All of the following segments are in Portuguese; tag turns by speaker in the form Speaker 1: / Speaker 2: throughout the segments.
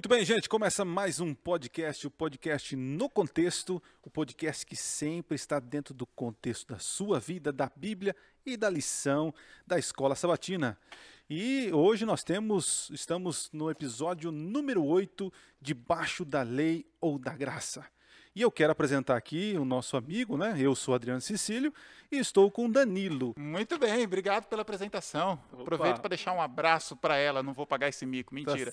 Speaker 1: Muito bem, gente, começa mais um podcast, o podcast No Contexto, o podcast que sempre está dentro do contexto da sua vida, da Bíblia e da lição da Escola Sabatina. E hoje estamos no episódio número 8, Debaixo da Lei ou da Graça. E eu quero apresentar aqui o nosso amigo, né? Eu sou Adriano Cecílio e estou com o Danilo.
Speaker 2: Muito bem, obrigado pela apresentação. Aproveito para deixar um abraço para ela, não vou pagar esse mico, mentira.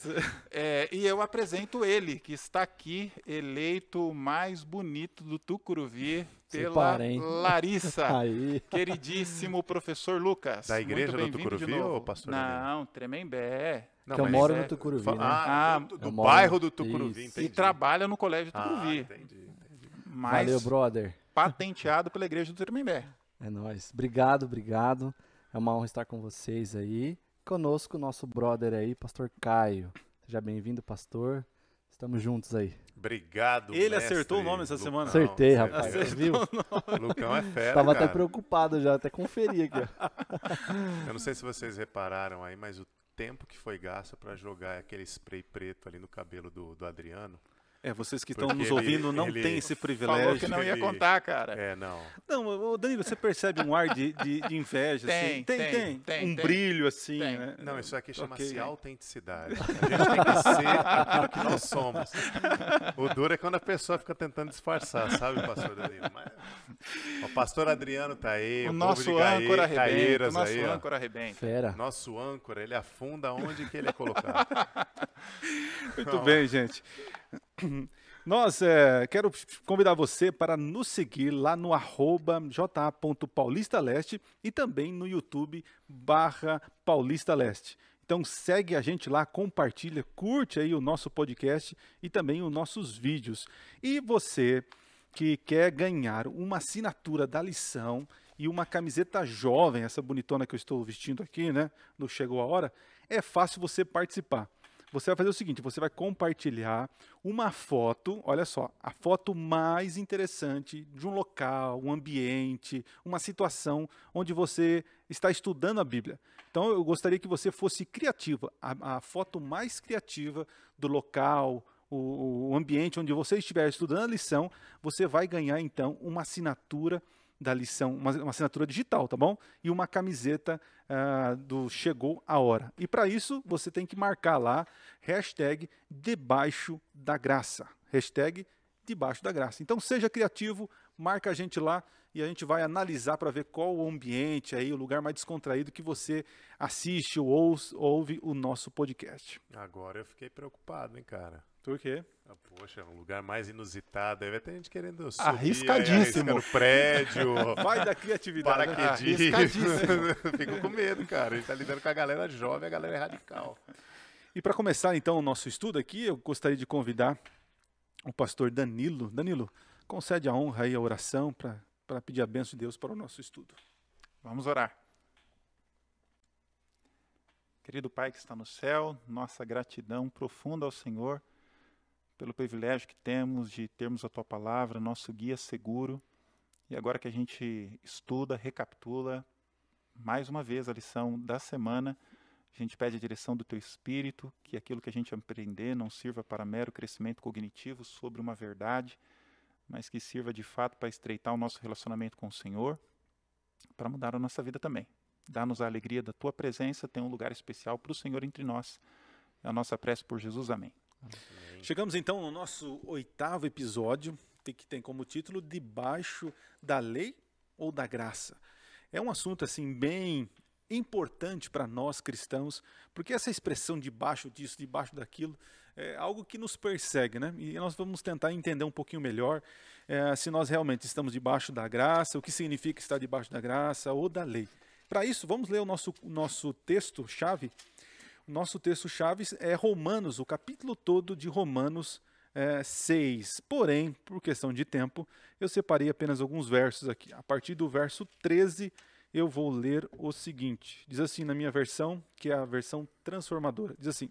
Speaker 2: E eu apresento ele, que está aqui, eleito o mais bonito do Tucuruvi pela Larissa.
Speaker 3: Aí.
Speaker 2: Queridíssimo professor Lucas.
Speaker 4: Da igreja do Tucuruvi ou pastor?
Speaker 2: Não, Tremembé.
Speaker 3: Que eu moro no Tucuruvi, né?
Speaker 4: Do bairro do Tucuruvi,
Speaker 2: entendi. E trabalha no colégio do Tucuruvi.
Speaker 4: Entendi.
Speaker 2: Mas
Speaker 3: valeu, brother.
Speaker 2: Patenteado pela igreja do Tremembé.
Speaker 3: É nóis. Obrigado. É uma honra estar com vocês aí. Conosco o nosso brother aí, pastor Caio. Seja bem-vindo, pastor. Estamos juntos aí.
Speaker 4: Obrigado,
Speaker 1: Ele
Speaker 4: mestre.
Speaker 1: acertou o nome essa semana?
Speaker 3: Acertei, rapaz.
Speaker 1: Acertou,
Speaker 3: viu?
Speaker 4: Lucão é fera,
Speaker 3: Tava
Speaker 4: cara.
Speaker 3: até preocupado já, até conferi aqui. Ó.
Speaker 4: Eu não sei se vocês repararam aí, mas o tempo que foi gasto para jogar aquele spray preto ali no cabelo do Adriano.
Speaker 1: Vocês que estão
Speaker 4: Porque
Speaker 1: nos ouvindo não têm esse privilégio.
Speaker 2: Falou que não ia contar, cara.
Speaker 4: Não.
Speaker 1: Não, Danilo, você percebe um ar de inveja?
Speaker 2: Tem,
Speaker 1: assim? Tem. Brilho assim,
Speaker 2: Tem.
Speaker 1: né?
Speaker 4: Não, isso aqui chama-se
Speaker 1: Ok.
Speaker 4: autenticidade. A gente tem que ser aquilo que nós somos. O duro é quando a pessoa fica tentando disfarçar, sabe, pastor Danilo? Mas, o pastor Adriano tá aí,
Speaker 2: O
Speaker 4: povo
Speaker 2: nosso
Speaker 4: de
Speaker 2: âncora arrebenta.
Speaker 4: Caieiras
Speaker 2: O nosso
Speaker 4: aí, ó.
Speaker 2: âncora arrebenta.
Speaker 3: Fera.
Speaker 4: Nosso âncora, ele afunda onde que ele é colocado.
Speaker 1: Muito bem, gente. Nós quero convidar você para nos seguir lá no @ja.paulistaleste e também no YouTube /paulistaleste. Então segue a gente lá, compartilha, curte aí o nosso podcast e também os nossos vídeos. E você que quer ganhar uma assinatura da lição e uma camiseta jovem, essa bonitona que eu estou vestindo aqui, né? No Chegou a Hora, é fácil você participar. Você vai fazer o seguinte, você vai compartilhar uma foto, olha só, a foto mais interessante de um local, um ambiente, uma situação onde você está estudando a Bíblia. Então eu gostaria que você fosse criativa, a foto mais criativa do local, o ambiente onde você estiver estudando a lição, você vai ganhar então uma assinatura da lição, uma assinatura digital, tá bom? E uma camiseta do Chegou a Hora. E para isso, você tem que marcar lá, #debaixo da graça. #debaixo da graça. Então, seja criativo, marca a gente lá e a gente vai analisar para ver qual o ambiente aí, o lugar mais descontraído que você assiste ou ouve o nosso podcast.
Speaker 4: Agora eu fiquei preocupado, hein, cara.
Speaker 1: Por quê?
Speaker 4: Poxa, um lugar mais inusitado. Aí vai ter gente querendo subir,
Speaker 2: Arriscadíssimo.
Speaker 4: no prédio,
Speaker 1: Vai da criatividade.
Speaker 4: paraquedismo.
Speaker 2: Arriscadíssimo.
Speaker 4: Fico com medo, cara. A gente tá lidando com a galera jovem, a galera é radical.
Speaker 1: E para começar então o nosso estudo aqui, eu gostaria de convidar o pastor Danilo. Danilo, concede a honra aí, a oração para pedir a bênção de Deus para o nosso estudo.
Speaker 2: Vamos orar. Querido Pai que está no céu, nossa gratidão profunda ao Senhor pelo privilégio que temos de termos a Tua Palavra, nosso guia seguro. E agora que a gente estuda, recapitula mais uma vez a lição da semana, a gente pede a direção do Teu Espírito, que aquilo que a gente aprender não sirva para mero crescimento cognitivo sobre uma verdade, mas que sirva de fato para estreitar o nosso relacionamento com o Senhor, para mudar a nossa vida também. Dá-nos a alegria da Tua presença, tem um lugar especial para o Senhor entre nós. É a nossa prece por Jesus, amém.
Speaker 1: Chegamos então no nosso 8º episódio, que tem como título Debaixo da Lei ou da Graça. É um assunto assim bem importante para nós cristãos, porque essa expressão debaixo disso, debaixo daquilo, é algo que nos persegue, né? E nós vamos tentar entender um pouquinho melhor se nós realmente estamos debaixo da graça, o que significa estar debaixo da graça ou da lei. Para isso, vamos ler o nosso texto-chave. O nosso texto-chave é Romanos, o capítulo todo de Romanos 6. Porém, por questão de tempo, eu separei apenas alguns versos aqui. A partir do verso 13, eu vou ler o seguinte. Diz assim na minha versão, que é a versão transformadora. Diz assim: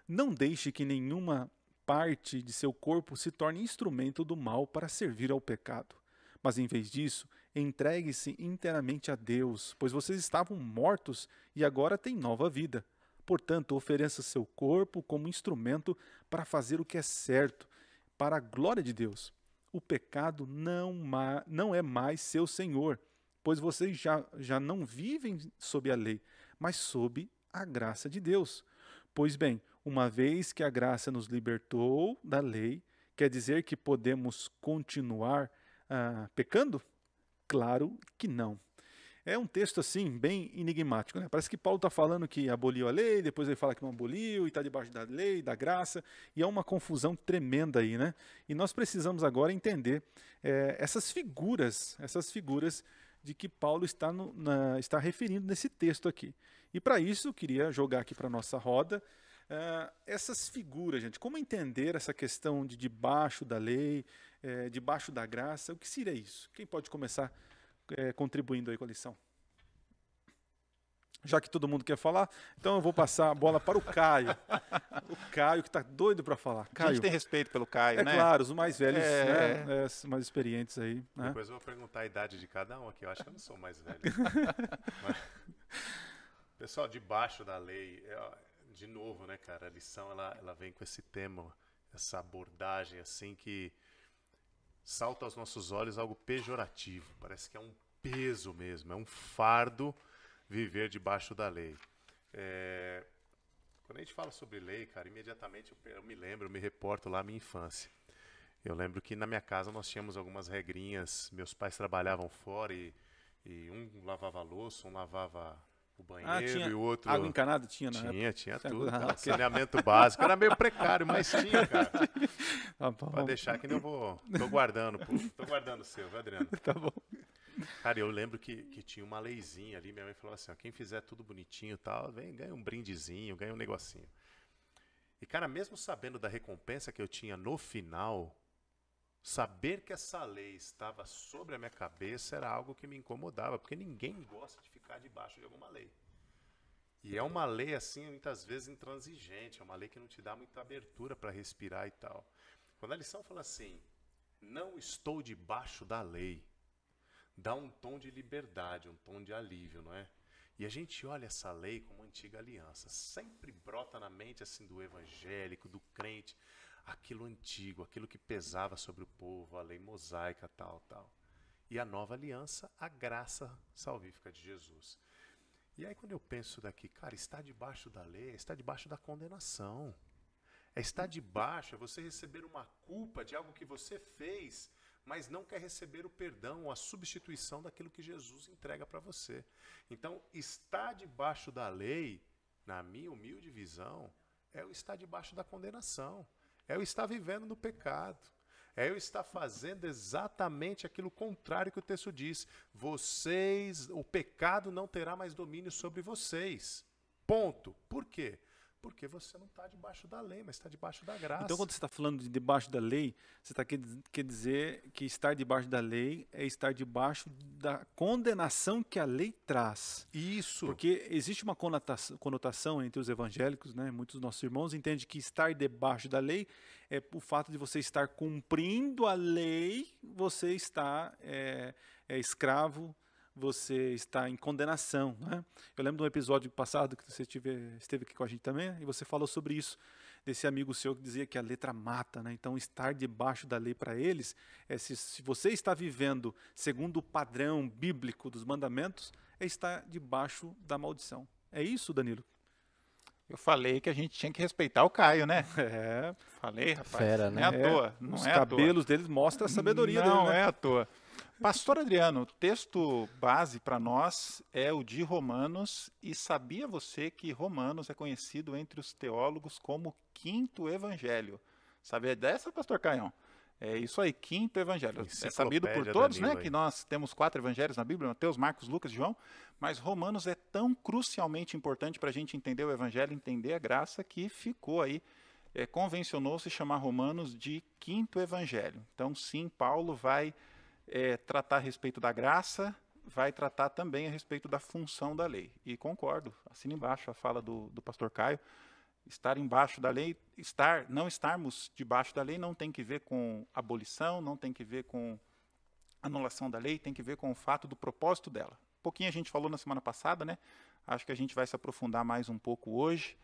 Speaker 1: não deixe que nenhuma parte de seu corpo se torne instrumento do mal para servir ao pecado. Mas, em vez disso, entregue-se inteiramente a Deus, pois vocês estavam mortos e agora têm nova vida. Portanto, ofereça seu corpo como instrumento para fazer o que é certo, para a glória de Deus. O pecado não é mais seu senhor, pois vocês já não vivem sob a lei, mas sob a graça de Deus. Pois bem, uma vez que a graça nos libertou da lei, quer dizer que podemos continuar pecando? Claro que não. É um texto assim bem enigmático, né? Parece que Paulo está falando que aboliu a lei, depois ele fala que não aboliu e está debaixo da lei, da graça, e é uma confusão tremenda aí, né? E nós precisamos agora entender essas figuras de que Paulo está referindo nesse texto aqui. E para isso eu queria jogar aqui para a nossa roda essas figuras, gente. Como entender essa questão de debaixo da lei, debaixo da graça? O que seria isso? Quem pode começar contribuindo aí com a lição? Já que todo mundo quer falar, então eu vou passar a bola para o Caio. O Caio que está doido para falar. Caio,
Speaker 2: a gente tem respeito pelo Caio, né?
Speaker 1: É claro, os mais velhos, né? Os mais experientes aí. Né?
Speaker 4: Depois eu vou perguntar a idade de cada um aqui. Eu acho que eu não sou mais velho. Mas, pessoal, debaixo da lei, de novo, né, cara? A lição ela vem com esse tema, essa abordagem assim que salta aos nossos olhos algo pejorativo. Parece que é um peso mesmo, é um fardo viver debaixo da lei. Quando a gente fala sobre lei, cara, imediatamente eu me reporto lá à minha infância. Eu lembro que na minha casa nós tínhamos algumas regrinhas, meus pais trabalhavam fora e um lavava a louça, um lavava o banheiro e o outro...
Speaker 1: Água encanada tinha, né?
Speaker 4: Tinha tudo, cara. Saneamento básico. Era meio precário, mas tinha, cara.
Speaker 1: Tá
Speaker 4: Pode deixar que não vou... Tô guardando o seu, viu, Adriano?
Speaker 1: Tá bom.
Speaker 4: Cara, eu lembro que tinha uma leizinha ali, minha mãe falou assim, ó, quem fizer tudo bonitinho e tal, ganha um brindezinho, ganha um negocinho. E, cara, mesmo sabendo da recompensa que eu tinha no final, saber que essa lei estava sobre a minha cabeça era algo que me incomodava, porque ninguém gosta de ficar debaixo de alguma lei. E é uma lei, assim, muitas vezes intransigente, é uma lei que não te dá muita abertura para respirar e tal. Quando a lição fala assim, não estou debaixo da lei, dá um tom de liberdade, um tom de alívio, não é? E a gente olha essa lei como antiga aliança, sempre brota na mente assim do evangélico, do crente, aquilo antigo, aquilo que pesava sobre o povo, a lei mosaica, tal. E a nova aliança, a graça salvífica de Jesus. E aí quando eu penso daqui, cara, estar debaixo da lei, está debaixo da condenação. Estar debaixo, é você receber uma culpa de algo que você fez, mas não quer receber o perdão ou a substituição daquilo que Jesus entrega para você. Então, estar debaixo da lei, na minha humilde visão, é o estar debaixo da condenação. É o estar vivendo no pecado. É eu estar fazendo exatamente aquilo contrário que o texto diz. O pecado não terá mais domínio sobre vocês. Ponto. Por quê? Porque você não está debaixo da lei, mas está debaixo da graça.
Speaker 1: Então, quando você está falando de debaixo da lei, você quer dizer que estar debaixo da lei é estar debaixo da condenação que a lei traz.
Speaker 4: Isso.
Speaker 1: Porque existe uma conotação entre os evangélicos, né? Muitos dos nossos irmãos entendem que estar debaixo da lei é o fato de você estar cumprindo a lei, você está escravo, você está em condenação, né? Eu lembro de um episódio passado que você esteve aqui com a gente também, e você falou sobre isso, desse amigo seu que dizia que a letra mata, né? Então, estar debaixo da lei para eles, se você está vivendo segundo o padrão bíblico dos mandamentos, é estar debaixo da maldição. É isso, Danilo?
Speaker 2: Eu falei que a gente tinha que respeitar o Caio, né? Falei, rapaz.
Speaker 3: Fera,
Speaker 2: não
Speaker 3: né?
Speaker 2: é à toa. Não
Speaker 1: Os
Speaker 2: é
Speaker 1: cabelos deles mostram a sabedoria dele, né?
Speaker 2: Não é à toa. Pastor Adriano, o texto base para nós é o de Romanos, e sabia você que Romanos é conhecido entre os teólogos como quinto evangelho? Sabia dessa, pastor Caião? É isso aí, quinto evangelho. É sabido por todos, né, que nós temos 4 evangelhos na Bíblia, Mateus, Marcos, Lucas e João, mas Romanos é tão crucialmente importante para a gente entender o evangelho, entender a graça, que ficou aí, convencionou-se chamar Romanos de quinto evangelho. Então, sim, Paulo vai tratar a respeito da graça, vai tratar também a respeito da função da lei. E concordo, assina embaixo a fala do pastor Caio, estar embaixo da lei, não estarmos debaixo da lei não tem que ver com abolição, não tem que ver com anulação da lei, tem que ver com o fato do propósito dela. Um pouquinho a gente falou na semana passada, né? Acho que a gente vai se aprofundar mais um pouco hoje.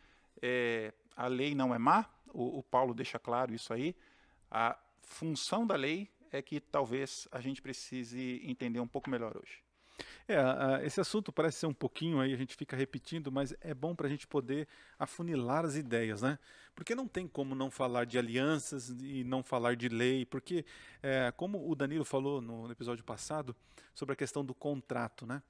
Speaker 2: A lei não é má, o Paulo deixa claro isso aí. A função da lei é que talvez a gente precise entender um pouco melhor hoje.
Speaker 1: Esse assunto parece ser um pouquinho aí, a gente fica repetindo, mas é bom para a gente poder afunilar as ideias, né? Porque não tem como não falar de alianças e não falar de lei, porque, como o Danilo falou no episódio passado, sobre a questão do contrato, né?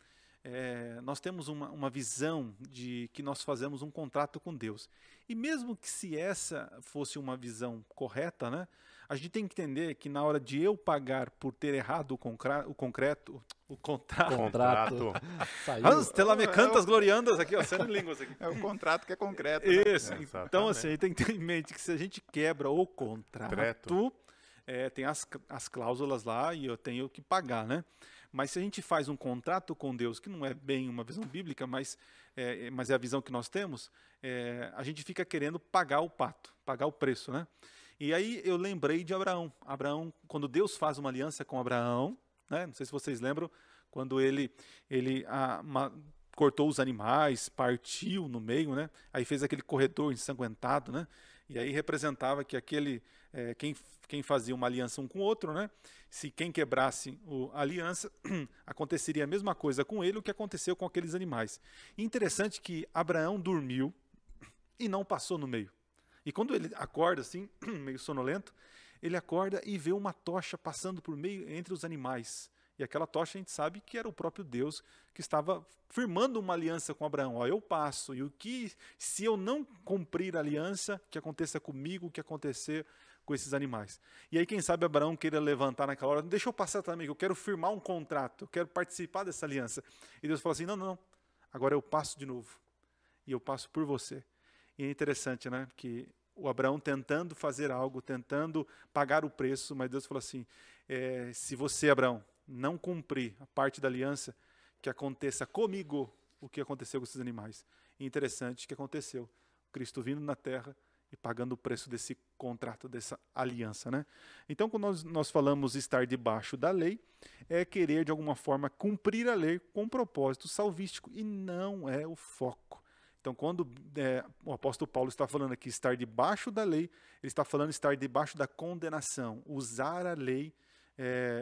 Speaker 1: Nós temos uma visão de que nós fazemos um contrato com Deus. E mesmo que se essa fosse uma visão correta, né? A gente tem que entender que na hora de eu pagar por ter errado o contrato.
Speaker 3: Saiu.
Speaker 1: Ela me cantas gloriandas aqui, ó, sendo línguas aqui.
Speaker 2: É o contrato que é concreto. Né?
Speaker 1: Isso. Então, assim, tem que ter em mente que se a gente quebra o contrato, tem as cláusulas lá e eu tenho que pagar, né? Mas se a gente faz um contrato com Deus, que não é bem uma visão bíblica, mas é a visão que nós temos, a gente fica querendo pagar o pato, pagar o preço, né? E aí eu lembrei de Abraão. Abraão, quando Deus faz uma aliança com Abraão, né? Não sei se vocês lembram, quando ele cortou os animais, partiu no meio, né? Aí fez aquele corredor ensanguentado, né? E aí representava que quem fazia uma aliança um com o outro, né? Se quem quebrasse a aliança, aconteceria a mesma coisa com ele, o que aconteceu com aqueles animais. E interessante que Abraão dormiu e não passou no meio. E quando ele acorda assim, meio sonolento, ele acorda e vê uma tocha passando por meio entre os animais. E aquela tocha a gente sabe que era o próprio Deus que estava firmando uma aliança com Abraão. Ó, eu passo, e se eu não cumprir a aliança, que aconteça comigo, o que acontecer com esses animais. E aí quem sabe Abraão queira levantar naquela hora, deixa eu passar também, que eu quero firmar um contrato, eu quero participar dessa aliança. E Deus fala assim, não, agora eu passo de novo, e eu passo por você. E é interessante, né, que o Abraão tentando fazer algo, tentando pagar o preço, mas Deus falou assim, se você, Abraão, não cumprir a parte da aliança, que aconteça comigo o que aconteceu com esses animais. E interessante que aconteceu. Cristo vindo na terra e pagando o preço desse contrato, dessa aliança, né? Então, quando nós falamos estar debaixo da lei, é querer, de alguma forma, cumprir a lei com um propósito salvístico, e não é o foco. Então, quando o apóstolo Paulo está falando aqui estar debaixo da lei, ele está falando estar debaixo da condenação, usar a lei,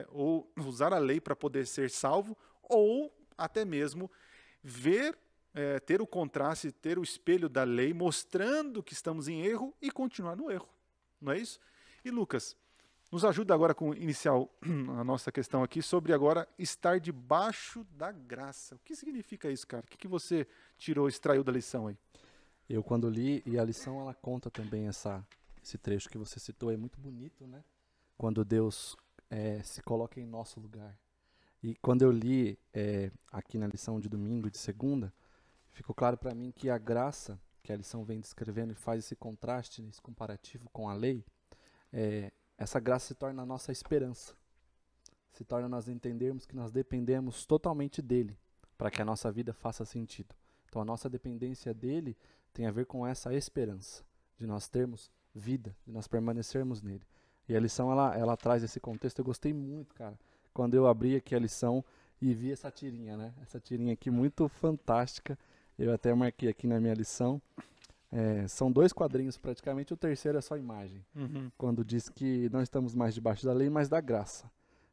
Speaker 1: ou usar a lei para poder ser salvo, ou até mesmo ver, ter o contraste, ter o espelho da lei, mostrando que estamos em erro e continuar no erro. Não é isso? E Lucas, nos ajuda agora com iniciar a nossa questão aqui sobre agora estar debaixo da graça. O que significa isso, cara? O que você extraiu da lição aí?
Speaker 3: Eu quando li, e a lição ela conta também esse trecho que você citou, é muito bonito, né? Quando Deus se coloca em nosso lugar. E quando eu li aqui na lição de domingo e de segunda, ficou claro para mim que a graça, que a lição vem descrevendo e faz esse contraste, esse comparativo com a lei, essa graça se torna a nossa esperança. Se torna nós entendermos que nós dependemos totalmente dele para que a nossa vida faça sentido. Então a nossa dependência dele tem a ver com essa esperança de nós termos vida, de nós permanecermos nele. E a lição ela traz esse contexto. Eu gostei muito, cara, quando eu abri aqui a lição e vi essa tirinha, né? Essa tirinha aqui muito fantástica. Eu até marquei aqui na minha lição. São 2 quadrinhos praticamente, o terceiro é só imagem.
Speaker 1: Uhum.
Speaker 3: Quando diz que não estamos mais debaixo da lei, mas da graça.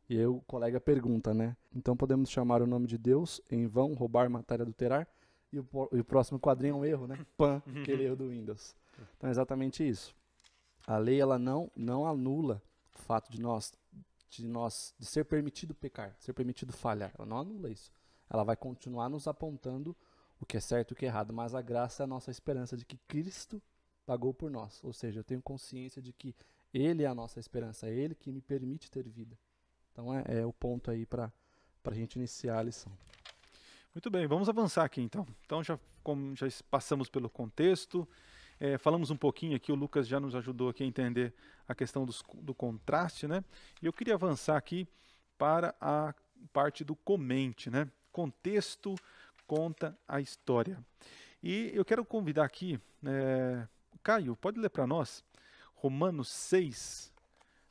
Speaker 3: E aí o colega pergunta, né? Então podemos chamar o nome de Deus em vão, roubar, matar e adulterar? E o próximo quadrinho é um erro, né? Pã, aquele erro do Windows. Então é exatamente isso. A lei ela não anula o fato de ser permitido pecar, de ser permitido falhar. Ela não anula isso. Ela vai continuar nos apontando o que é certo e o que é errado, mas a graça é a nossa esperança de que Cristo pagou por nós. Ou seja, eu tenho consciência de que Ele é a nossa esperança, é Ele que me permite ter vida. Então é o ponto aí para a gente iniciar a lição.
Speaker 1: Muito bem, vamos avançar aqui então. Então já passamos pelo contexto, falamos um pouquinho aqui, o Lucas já nos ajudou aqui a entender a questão do contraste, né? E eu queria avançar aqui para a parte do comente, né? Contexto conta a história. E eu quero convidar aqui, Caio, pode ler para nós Romanos 6,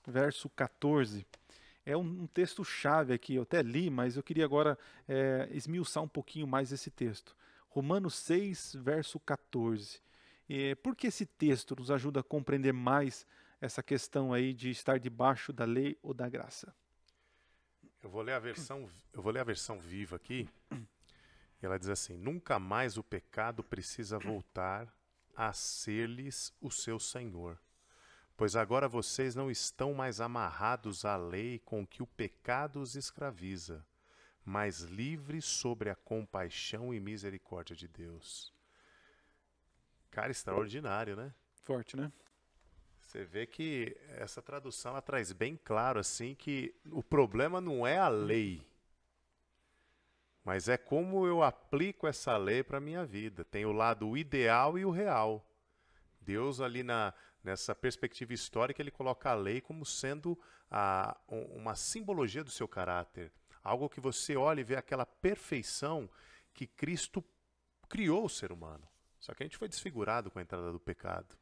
Speaker 1: verso 14. É um texto chave aqui, eu até li, mas eu queria agora esmiuçar um pouquinho mais esse texto. Romanos 6, verso 14. Por que esse texto nos ajuda a compreender mais essa questão aí de estar debaixo da lei ou da graça?
Speaker 4: Eu vou ler a versão viva aqui. E ela diz assim: nunca mais o pecado precisa voltar a ser-lhes o seu senhor. Pois agora vocês não estão mais amarrados à lei com que o pecado os escraviza, mas livres sobre a compaixão e misericórdia de Deus. Cara, extraordinário, né?
Speaker 1: Forte, né?
Speaker 4: Você vê que essa tradução ela traz bem claro assim que o problema não é a lei, mas é como eu aplico essa lei para a minha vida. Tem o lado ideal e o real. Deus ali nessa perspectiva histórica, ele coloca a lei como sendo uma simbologia do seu caráter. Algo que você olha e vê aquela perfeição que Cristo criou o ser humano. Só que a gente foi desfigurado com a entrada do pecado.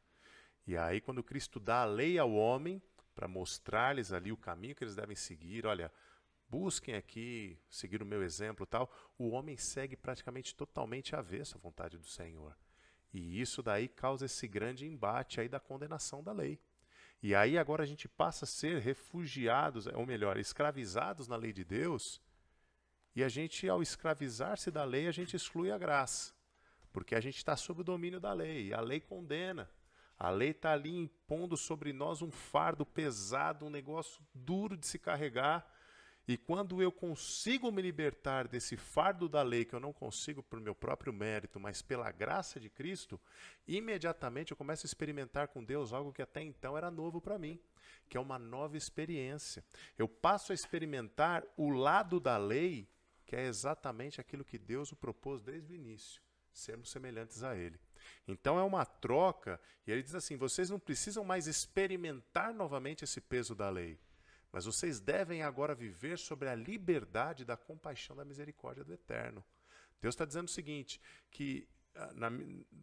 Speaker 4: E aí, quando Cristo dá a lei ao homem, para mostrar-lhes ali o caminho que eles devem seguir, olha, busquem aqui, seguir o meu exemplo e tal, o homem segue praticamente totalmente avesso à vontade do Senhor. E isso daí causa esse grande embate aí da condenação da lei. E aí agora a gente passa a ser refugiados, ou melhor, escravizados na lei de Deus, e a gente, ao escravizar-se da lei, a gente exclui a graça. Porque a gente está sob o domínio da lei, e a lei condena. A lei está ali impondo sobre nós um fardo pesado, um negócio duro de se carregar. E quando eu consigo me libertar desse fardo da lei, que eu não consigo por meu próprio mérito, mas pela graça de Cristo, imediatamente eu começo a experimentar com Deus algo que até então era novo para mim, que é uma nova experiência. Eu passo a experimentar o lado da lei, que é exatamente aquilo que Deus o propôs desde o início, sermos semelhantes a Ele. Então é uma troca, e ele diz assim, vocês não precisam mais experimentar novamente esse peso da lei, mas vocês devem agora viver sobre a liberdade da compaixão, da misericórdia do Eterno. Deus está dizendo o seguinte, que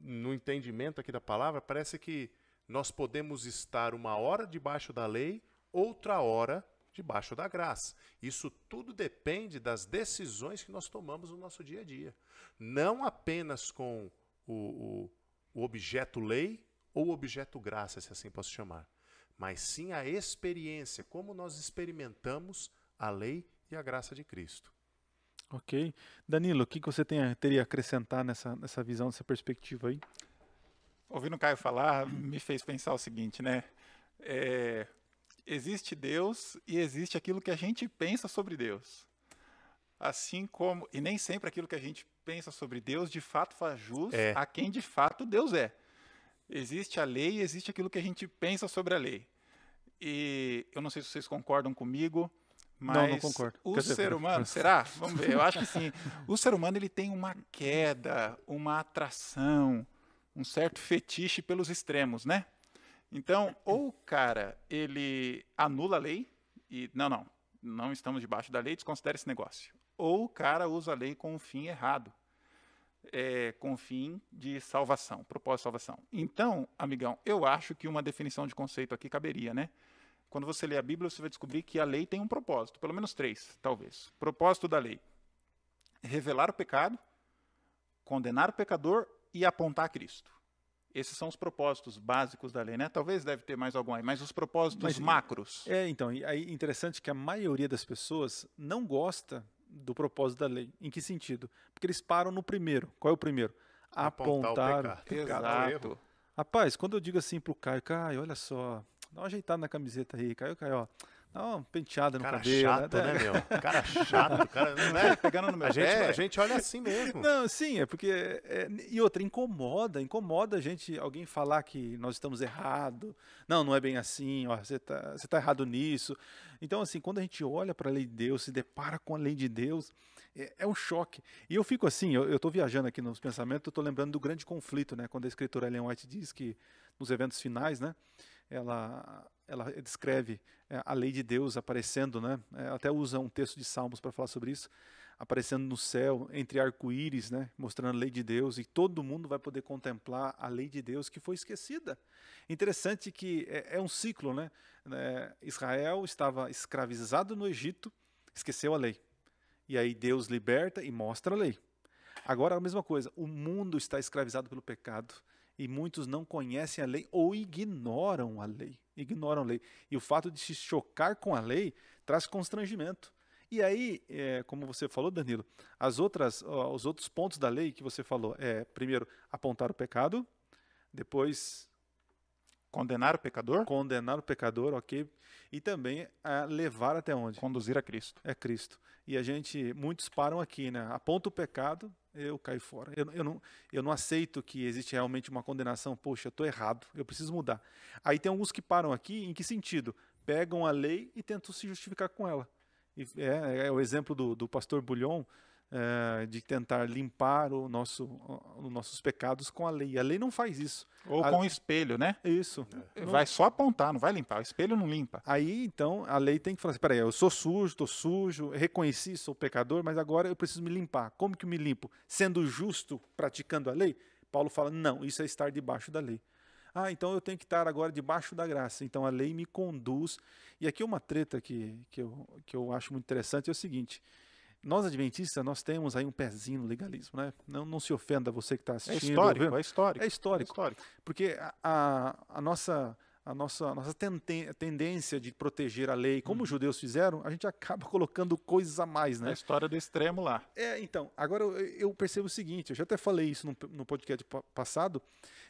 Speaker 4: no entendimento aqui da palavra, parece que nós podemos estar uma hora debaixo da lei, outra hora debaixo da graça. Isso tudo depende das decisões que nós tomamos no nosso dia a dia. Não apenas com o objeto lei ou o objeto graça, se assim posso chamar, mas sim a experiência, como nós experimentamos a lei e a graça de Cristo.
Speaker 1: Ok. Danilo, o que você teria a acrescentar nessa visão, nessa perspectiva aí?
Speaker 2: Ouvindo o Caio falar, me fez pensar o seguinte, né? Existe Deus e existe aquilo que a gente pensa sobre Deus. Assim como, e nem sempre aquilo que a gente pensa sobre Deus de fato faz jus a quem de fato Deus é. Existe a lei e existe aquilo que a gente pensa sobre a lei. E eu não sei se vocês concordam comigo, mas
Speaker 1: não concordo.
Speaker 2: O ser humano, será? Vamos ver, eu acho que sim. O ser humano ele tem uma queda, uma atração, um certo fetiche pelos extremos, né? Então, ou o cara, ele anula a lei e, não estamos debaixo da lei, desconsidera esse negócio. Ou o cara usa a lei com um fim errado, com um fim de salvação, propósito de salvação. Então, amigão, eu acho que uma definição de conceito aqui caberia, né? Quando você lê a Bíblia, você vai descobrir que a lei tem um propósito, pelo menos 3, talvez. Propósito da lei: revelar o pecado, condenar o pecador e apontar a Cristo. Esses são os propósitos básicos da lei, né? Talvez deve ter mais algum aí, mas os propósitos macros.
Speaker 1: Então, e aí interessante que a maioria das pessoas não gosta do propósito da lei. Em que sentido? Porque eles param no primeiro. Qual é o primeiro? Apontar o pecado.
Speaker 2: Exato.
Speaker 1: Rapaz, quando eu digo assim pro Caio, olha só, dá uma ajeitada na camiseta aí, Caio, ó, dá uma penteada no cabelo.
Speaker 4: Cara chato, né, meu? Cara chato, cara, não é?
Speaker 2: Pegando no meu
Speaker 4: A gente olha assim mesmo.
Speaker 1: Não, sim, é porque... e outra, incomoda a gente, alguém falar que nós estamos errados. Não é bem assim, ó, você tá errado nisso. Então, assim, quando a gente olha para a lei de Deus, se depara com a lei de Deus, é um choque. E eu fico assim, eu estou viajando aqui nos pensamentos, eu estou lembrando do grande conflito, né? Quando a escritora Ellen White diz que nos eventos finais, né? Ela descreve a lei de Deus aparecendo, né? Até usa um texto de Salmos para falar sobre isso, aparecendo no céu, entre arco-íris, né? Mostrando a lei de Deus, e todo mundo vai poder contemplar a lei de Deus que foi esquecida. Interessante que é um ciclo, né? Israel estava escravizado no Egito, esqueceu a lei. E aí Deus liberta e mostra a lei. Agora, a mesma coisa, o mundo está escravizado pelo pecado e muitos não conhecem a lei ou ignoram a lei. Ignoram a lei. E o fato de se chocar com a lei traz constrangimento. E aí, como você falou, Danilo, os outros pontos da lei que você falou primeiro, apontar o pecado, depois
Speaker 2: Condenar o pecador,
Speaker 1: condenar o pecador, ok? E também levar até onde?
Speaker 2: conduzir a Cristo.
Speaker 1: É Cristo. E muitos param aqui, né? Aponta o pecado, eu caio fora. Eu não aceito que existe realmente uma condenação. Poxa, eu estou errado, eu preciso mudar. Aí tem alguns que param aqui, em que sentido? Pegam a lei e tentam se justificar com ela. É o exemplo do pastor Bullion, de tentar limpar os nossos pecados com a lei. A lei não faz isso.
Speaker 2: Ou com o espelho, né?
Speaker 1: Isso.
Speaker 2: Vai só apontar, não vai limpar. O espelho não limpa.
Speaker 1: Aí, então, a lei tem que falar assim, peraí, eu sou sujo, estou sujo, reconheci, sou pecador, mas agora eu preciso me limpar. Como que eu me limpo? Sendo justo, praticando a lei? Paulo fala, não, isso é estar debaixo da lei. Então eu tenho que estar agora debaixo da graça. Então a lei me conduz. E aqui uma treta que eu acho muito interessante é o seguinte, nós adventistas, nós temos aí um pezinho no legalismo, né? Não se ofenda você que está assistindo.
Speaker 2: É histórico.
Speaker 1: É histórico. Porque a nossa tendência de proteger a lei, como os judeus fizeram, a gente acaba colocando coisas a mais,
Speaker 2: É
Speaker 1: né?
Speaker 2: a história do extremo lá.
Speaker 1: Então, agora eu percebo o seguinte, eu já até falei isso no podcast passado,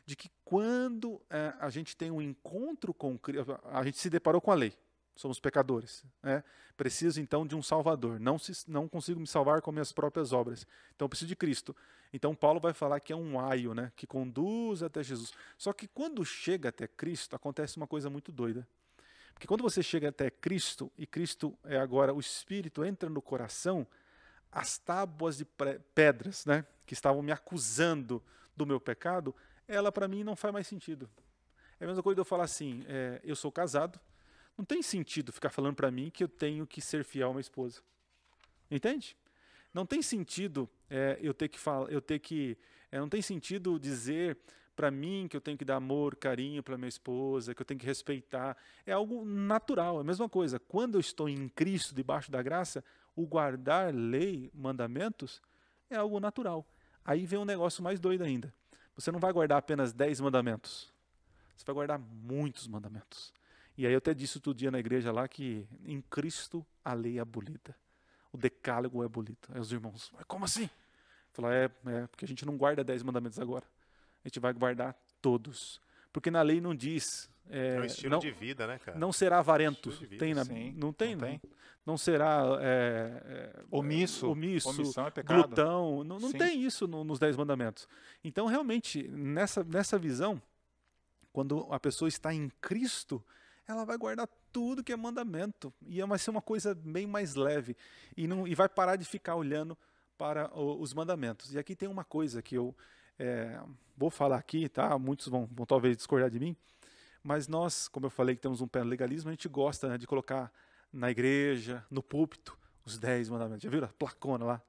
Speaker 1: de que quando a gente tem um encontro com Cristo, a gente se deparou com a lei, somos pecadores, né? Preciso então de um Salvador, não consigo me salvar com minhas próprias obras, então preciso de Cristo. Então Paulo vai falar que é um aio, né, que conduz até Jesus. Só que quando chega até Cristo, acontece uma coisa muito doida. Porque quando você chega até Cristo, e Cristo é agora o Espírito entra no coração, as tábuas de pedras, né, que estavam me acusando do meu pecado, ela para mim não faz mais sentido. É a mesma coisa de eu falar assim, eu sou casado, não tem sentido ficar falando para mim que eu tenho que ser fiel à minha esposa. Entende? Não tem sentido não tem sentido dizer para mim que eu tenho que dar amor, carinho para minha esposa, que eu tenho que respeitar. É algo natural, é a mesma coisa. Quando eu estou em Cristo, debaixo da graça, o guardar lei, mandamentos, é algo natural. Aí vem um negócio mais doido ainda. Você não vai guardar apenas 10 mandamentos. Você vai guardar muitos mandamentos. E aí eu até disse outro dia na igreja lá que em Cristo a lei é abolida. O decálogo é abolido. Aí os irmãos, mas como assim? Falar, porque a gente não guarda 10 mandamentos agora. A gente vai guardar todos. Porque na lei não diz...
Speaker 4: É um estilo de vida, né, cara?
Speaker 1: Não será avarento.
Speaker 4: Vida,
Speaker 1: não tem. Não será
Speaker 2: omisso.
Speaker 1: Omissão
Speaker 2: é pecado.
Speaker 1: Glutão. Não tem isso nos 10 mandamentos. Então, realmente, nessa visão, quando a pessoa está em Cristo, ela vai guardar tudo que é mandamento. E vai ser uma coisa bem mais leve. E vai parar de ficar olhando para os mandamentos. E aqui tem uma coisa que eu vou falar aqui, tá? Muitos vão talvez discordar de mim, mas nós, como eu falei que temos um pé no legalismo, a gente gosta, né, de colocar na igreja, no púlpito, os 10 mandamentos. Já viram a placona lá?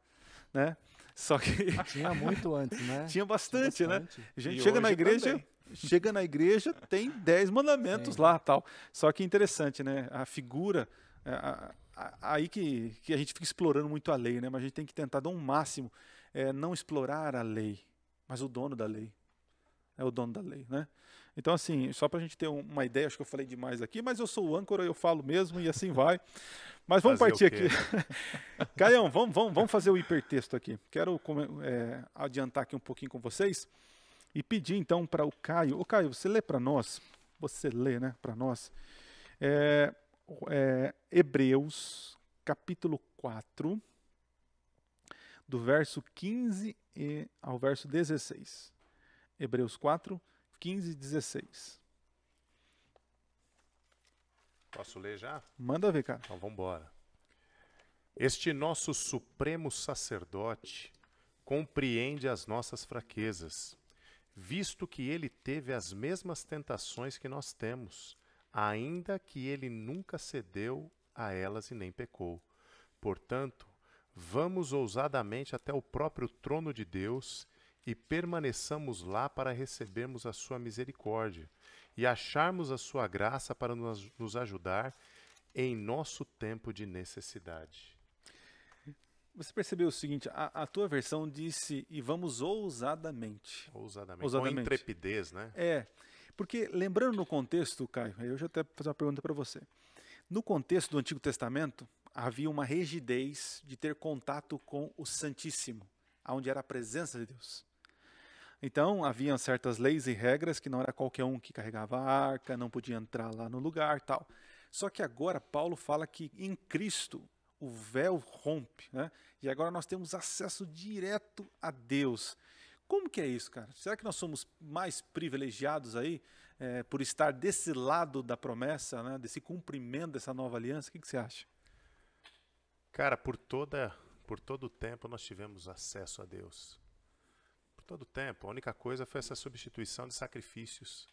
Speaker 1: Né? Só que...
Speaker 3: Tinha muito antes, né?
Speaker 1: Tinha bastante, né? A gente
Speaker 2: E
Speaker 1: chega na
Speaker 2: hoje
Speaker 1: igreja...
Speaker 2: também.
Speaker 1: Chega na igreja, tem 10 mandamentos lá, tal. Só que é interessante, né? A figura, aí que a gente fica explorando muito a lei, né? Mas a gente tem que tentar dar um máximo, não explorar a lei, mas o dono da lei. É o dono da lei, né? Então, assim, só para a gente ter uma ideia, acho que eu falei demais aqui, mas eu sou o âncora, eu falo mesmo e assim vai. Mas vamos partir aqui. Caião, vamos fazer o hipertexto aqui. Quero adiantar aqui um pouquinho com vocês. E pedir então para o Caio. Ô Caio, você lê para nós, né, para nós, Hebreus, capítulo 4, do verso 15 ao verso 16. Hebreus 4, 15 e 16.
Speaker 4: Posso ler já?
Speaker 1: Manda ver, cara.
Speaker 4: Então vamos embora. Este nosso supremo sacerdote compreende as nossas fraquezas, visto que ele teve as mesmas tentações que nós temos, ainda que ele nunca cedeu a elas e nem pecou. Portanto, vamos ousadamente até o próprio trono de Deus e permaneçamos lá para recebermos a sua misericórdia e acharmos a sua graça para nos ajudar em nosso tempo de necessidade.
Speaker 1: Você percebeu o seguinte, a tua versão disse, e vamos ousadamente.
Speaker 4: Ousadamente.
Speaker 1: Ousadamente.
Speaker 4: Com intrepidez, né?
Speaker 1: Porque lembrando no contexto, Caio, eu já até vou fazer uma pergunta para você. No contexto do Antigo Testamento, havia uma rigidez de ter contato com o Santíssimo, onde era a presença de Deus. Então, haviam certas leis e regras que não era qualquer um que carregava a arca, não podia entrar lá no lugar, tal. Só que agora Paulo fala que em Cristo o véu rompe, né? E agora nós temos acesso direto a Deus. Como que é isso, cara? Será que nós somos mais privilegiados aí por estar desse lado da promessa, né? Desse cumprimento dessa nova aliança? O que você acha?
Speaker 4: Cara, por todo o tempo nós tivemos acesso a Deus. Por todo o tempo. A única coisa foi essa substituição de sacrifícios.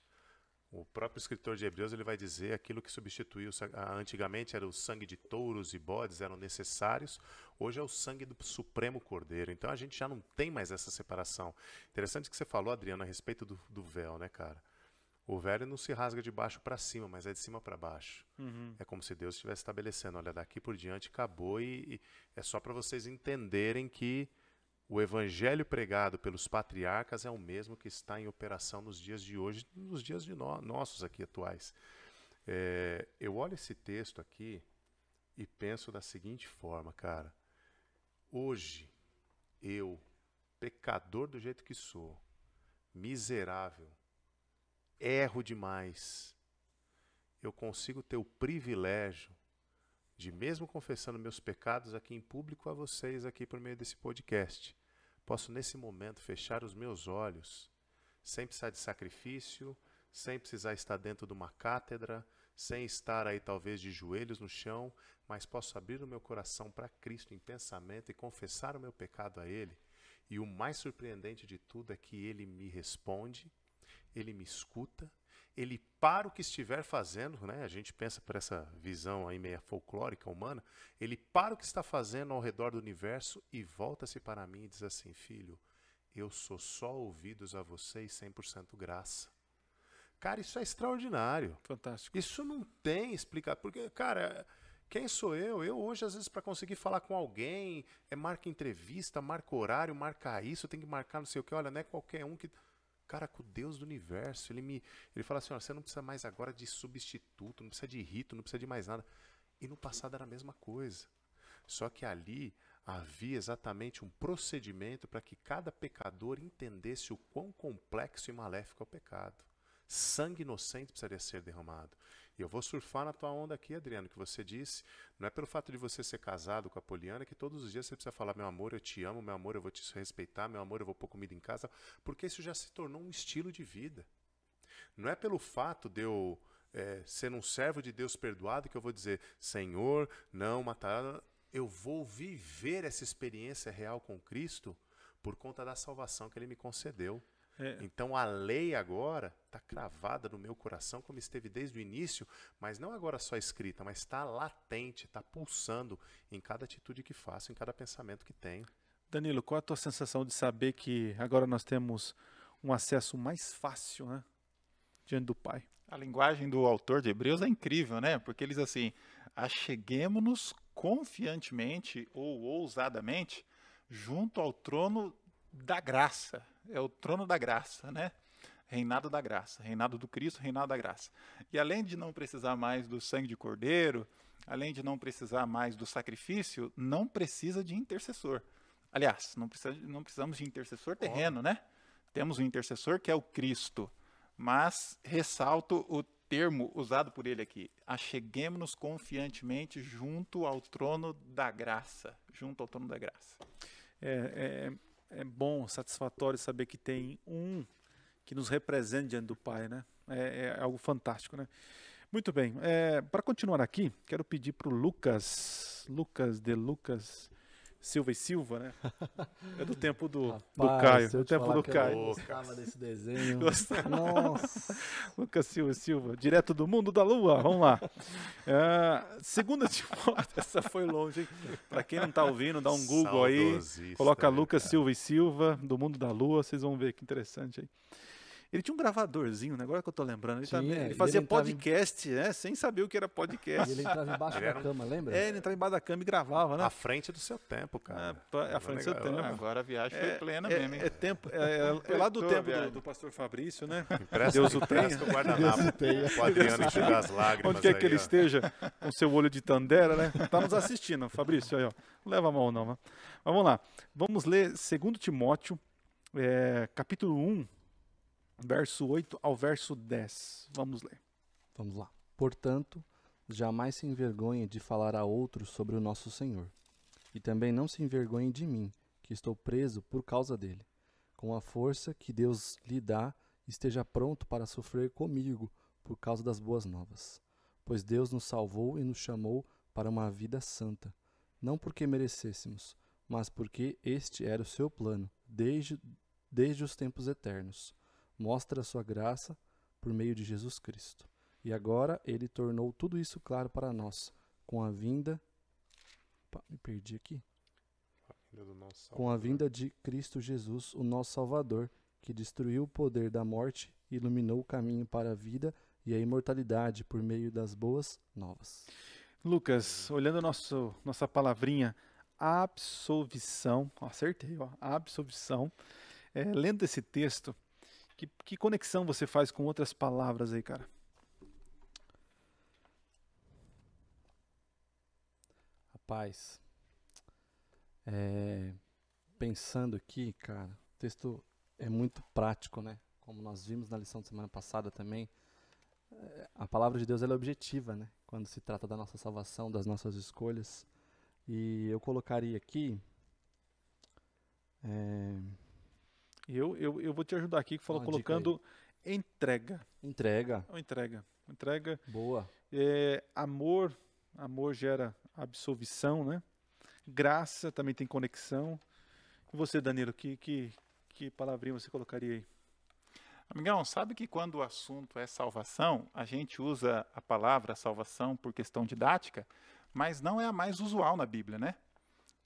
Speaker 4: O próprio escritor de Hebreus ele vai dizer aquilo que substituiu antigamente era o sangue de touros e bodes eram necessários, hoje é o sangue do Supremo Cordeiro. Então a gente já não tem mais essa separação. Interessante que você falou, Adriano, a respeito do véu, né, cara? O véu não se rasga de baixo para cima, mas é de cima para baixo.
Speaker 1: Uhum.
Speaker 4: É como se Deus estivesse estabelecendo, olha, daqui por diante acabou e é só para vocês entenderem que o evangelho pregado pelos patriarcas é o mesmo que está em operação nos dias de hoje, nos dias de nossos aqui atuais. Eu olho esse texto aqui e penso da seguinte forma, cara. Hoje, eu, pecador do jeito que sou, miserável, erro demais, eu consigo ter o privilégio de, mesmo confessando meus pecados aqui em público a vocês aqui por meio desse podcast, posso nesse momento fechar os meus olhos, sem precisar de sacrifício, sem precisar estar dentro de uma cátedra, sem estar aí talvez de joelhos no chão, mas posso abrir o meu coração para Cristo em pensamento e confessar o meu pecado a Ele. E o mais surpreendente de tudo é que Ele me responde, Ele me escuta, Ele para o que estiver fazendo, né? A gente pensa por essa visão aí meio folclórica humana, Ele para o que está fazendo ao redor do universo e volta-se para mim e diz assim, filho, eu sou só ouvidos a você e 100% graça. Cara, isso é extraordinário.
Speaker 1: Fantástico.
Speaker 4: Isso não tem explicação, porque, cara, quem sou eu? Eu hoje, às vezes, para conseguir falar com alguém, marca entrevista, marca horário, marca isso, tem que marcar não sei o que, olha, não é qualquer um que... Cara, com o Deus do universo, ele fala assim, ó, você não precisa mais agora de substituto, não precisa de rito, não precisa de mais nada. E no passado era a mesma coisa. Só que ali havia exatamente um procedimento para que cada pecador entendesse o quão complexo e maléfico é o pecado. Sangue inocente precisaria ser derramado. E eu vou surfar na tua onda aqui, Adriano, que você disse, não é pelo fato de você ser casado com a Poliana que todos os dias você precisa falar, meu amor, eu te amo, meu amor, eu vou te respeitar, meu amor, eu vou pôr comida em casa, porque isso já se tornou um estilo de vida. Não é pelo fato de eu ser um servo de Deus perdoado que eu vou dizer, Senhor, não matará. Eu vou viver essa experiência real com Cristo por conta da salvação que Ele me concedeu. Então a lei agora está cravada no meu coração como esteve desde o início, mas não agora só escrita, mas está latente, está pulsando em cada atitude que faço, em cada pensamento que tenho.
Speaker 1: Danilo, qual a tua sensação de saber que agora nós temos um acesso mais fácil, né, diante do Pai?
Speaker 2: A linguagem do autor de Hebreus é incrível, né? Porque ele diz assim, acheguemo-nos confiantemente ou ousadamente junto ao trono da graça. É o trono da graça, né? Reinado da graça, reinado do Cristo, reinado da graça. E além de não precisar mais do sangue de cordeiro, além de não precisar mais do sacrifício, não precisa de intercessor. Aliás, não precisamos de intercessor terreno, né? Temos um intercessor que é o Cristo. Mas ressalto o termo usado por ele aqui. Acheguemo-nos confiantemente junto ao trono da graça. Junto ao trono da graça.
Speaker 1: É bom, satisfatório saber que tem um que nos representa diante do Pai, né? É algo fantástico, né? Muito bem. Para continuar aqui, quero pedir para o Lucas Silva e Silva, né? É do tempo do Caio. Do tempo do Caio.
Speaker 3: Eu gostava desse desenho.
Speaker 1: Gostava.
Speaker 3: Nossa.
Speaker 1: Lucas Silva e Silva, direto do mundo da Lua. Vamos lá. Segunda Timóteo, essa foi longe, hein? Para quem não está ouvindo, dá um Google aí. Coloca Lucas Silva e Silva, do mundo da Lua, vocês vão ver que interessante aí. Ele tinha um gravadorzinho, né? Agora que eu tô lembrando. Ele,
Speaker 3: Tinha,
Speaker 1: ele
Speaker 3: e
Speaker 1: fazia
Speaker 3: ele entrava
Speaker 1: podcast, né? Sem saber o que era
Speaker 3: E
Speaker 1: podcast.
Speaker 3: ele entrava embaixo
Speaker 4: Ele
Speaker 3: da
Speaker 4: era um-
Speaker 3: cama, lembra?
Speaker 1: Ele entrava embaixo da cama e gravava, né?
Speaker 4: À frente do seu tempo, cara.
Speaker 1: À frente do seu tempo.
Speaker 2: Agora a viagem foi plena mesmo, hein?
Speaker 1: É tempo, é lá do
Speaker 2: Tô,
Speaker 1: tempo
Speaker 2: viado.
Speaker 1: do pastor Fabrício, né?
Speaker 4: Empresta,
Speaker 1: Deus o tenha.
Speaker 4: empresta o guardanapo. O Adriano enxugar as lágrimas.
Speaker 1: Onde quer que
Speaker 4: aí,
Speaker 1: ele
Speaker 4: ó.
Speaker 1: esteja, com seu olho de Tandera, né? Tá nos assistindo, Fabrício, aí, ó. Não leva a mão, não. Né? Vamos lá. Vamos ler 2 Timóteo, capítulo 1, verso 8 ao verso 10. Vamos ler.
Speaker 3: Vamos lá. Portanto, jamais se envergonhe de falar a outros sobre o nosso Senhor. E também não se envergonhe de mim, que estou preso por causa dele. Com a força que Deus lhe dá, esteja pronto para sofrer comigo por causa das boas novas. Pois Deus nos salvou e nos chamou para uma vida santa, não porque merecêssemos, mas porque este era o seu plano, desde os tempos eternos. Mostra a sua graça por meio de Jesus Cristo. E agora ele tornou tudo isso claro para nós, com a vinda... me perdi aqui. Com a vinda de Cristo Jesus, o nosso Salvador, que destruiu o poder da morte e iluminou o caminho para a vida e a imortalidade por meio das boas novas.
Speaker 1: Lucas, olhando a nossa palavrinha, absolvição, acertei, ó, absolvição, lendo esse texto, que conexão você faz com outras palavras aí, cara?
Speaker 3: Rapaz, pensando aqui, cara, o texto é muito prático, né? Como nós vimos na lição de semana passada também, a palavra de Deus ela é objetiva, né? Quando se trata da nossa salvação, das nossas escolhas. E eu colocaria aqui...
Speaker 1: Eu vou te ajudar aqui, que falou
Speaker 3: Dá uma dica
Speaker 1: colocando entrega.
Speaker 3: Entrega.
Speaker 1: Entrega.
Speaker 3: Boa.
Speaker 1: Amor gera absolvição, né? Graça também tem conexão. E você, Danilo, que palavrinha você colocaria aí?
Speaker 2: Amigão, sabe que quando o assunto é salvação, a gente usa a palavra salvação por questão didática, mas não é a mais usual na Bíblia, né?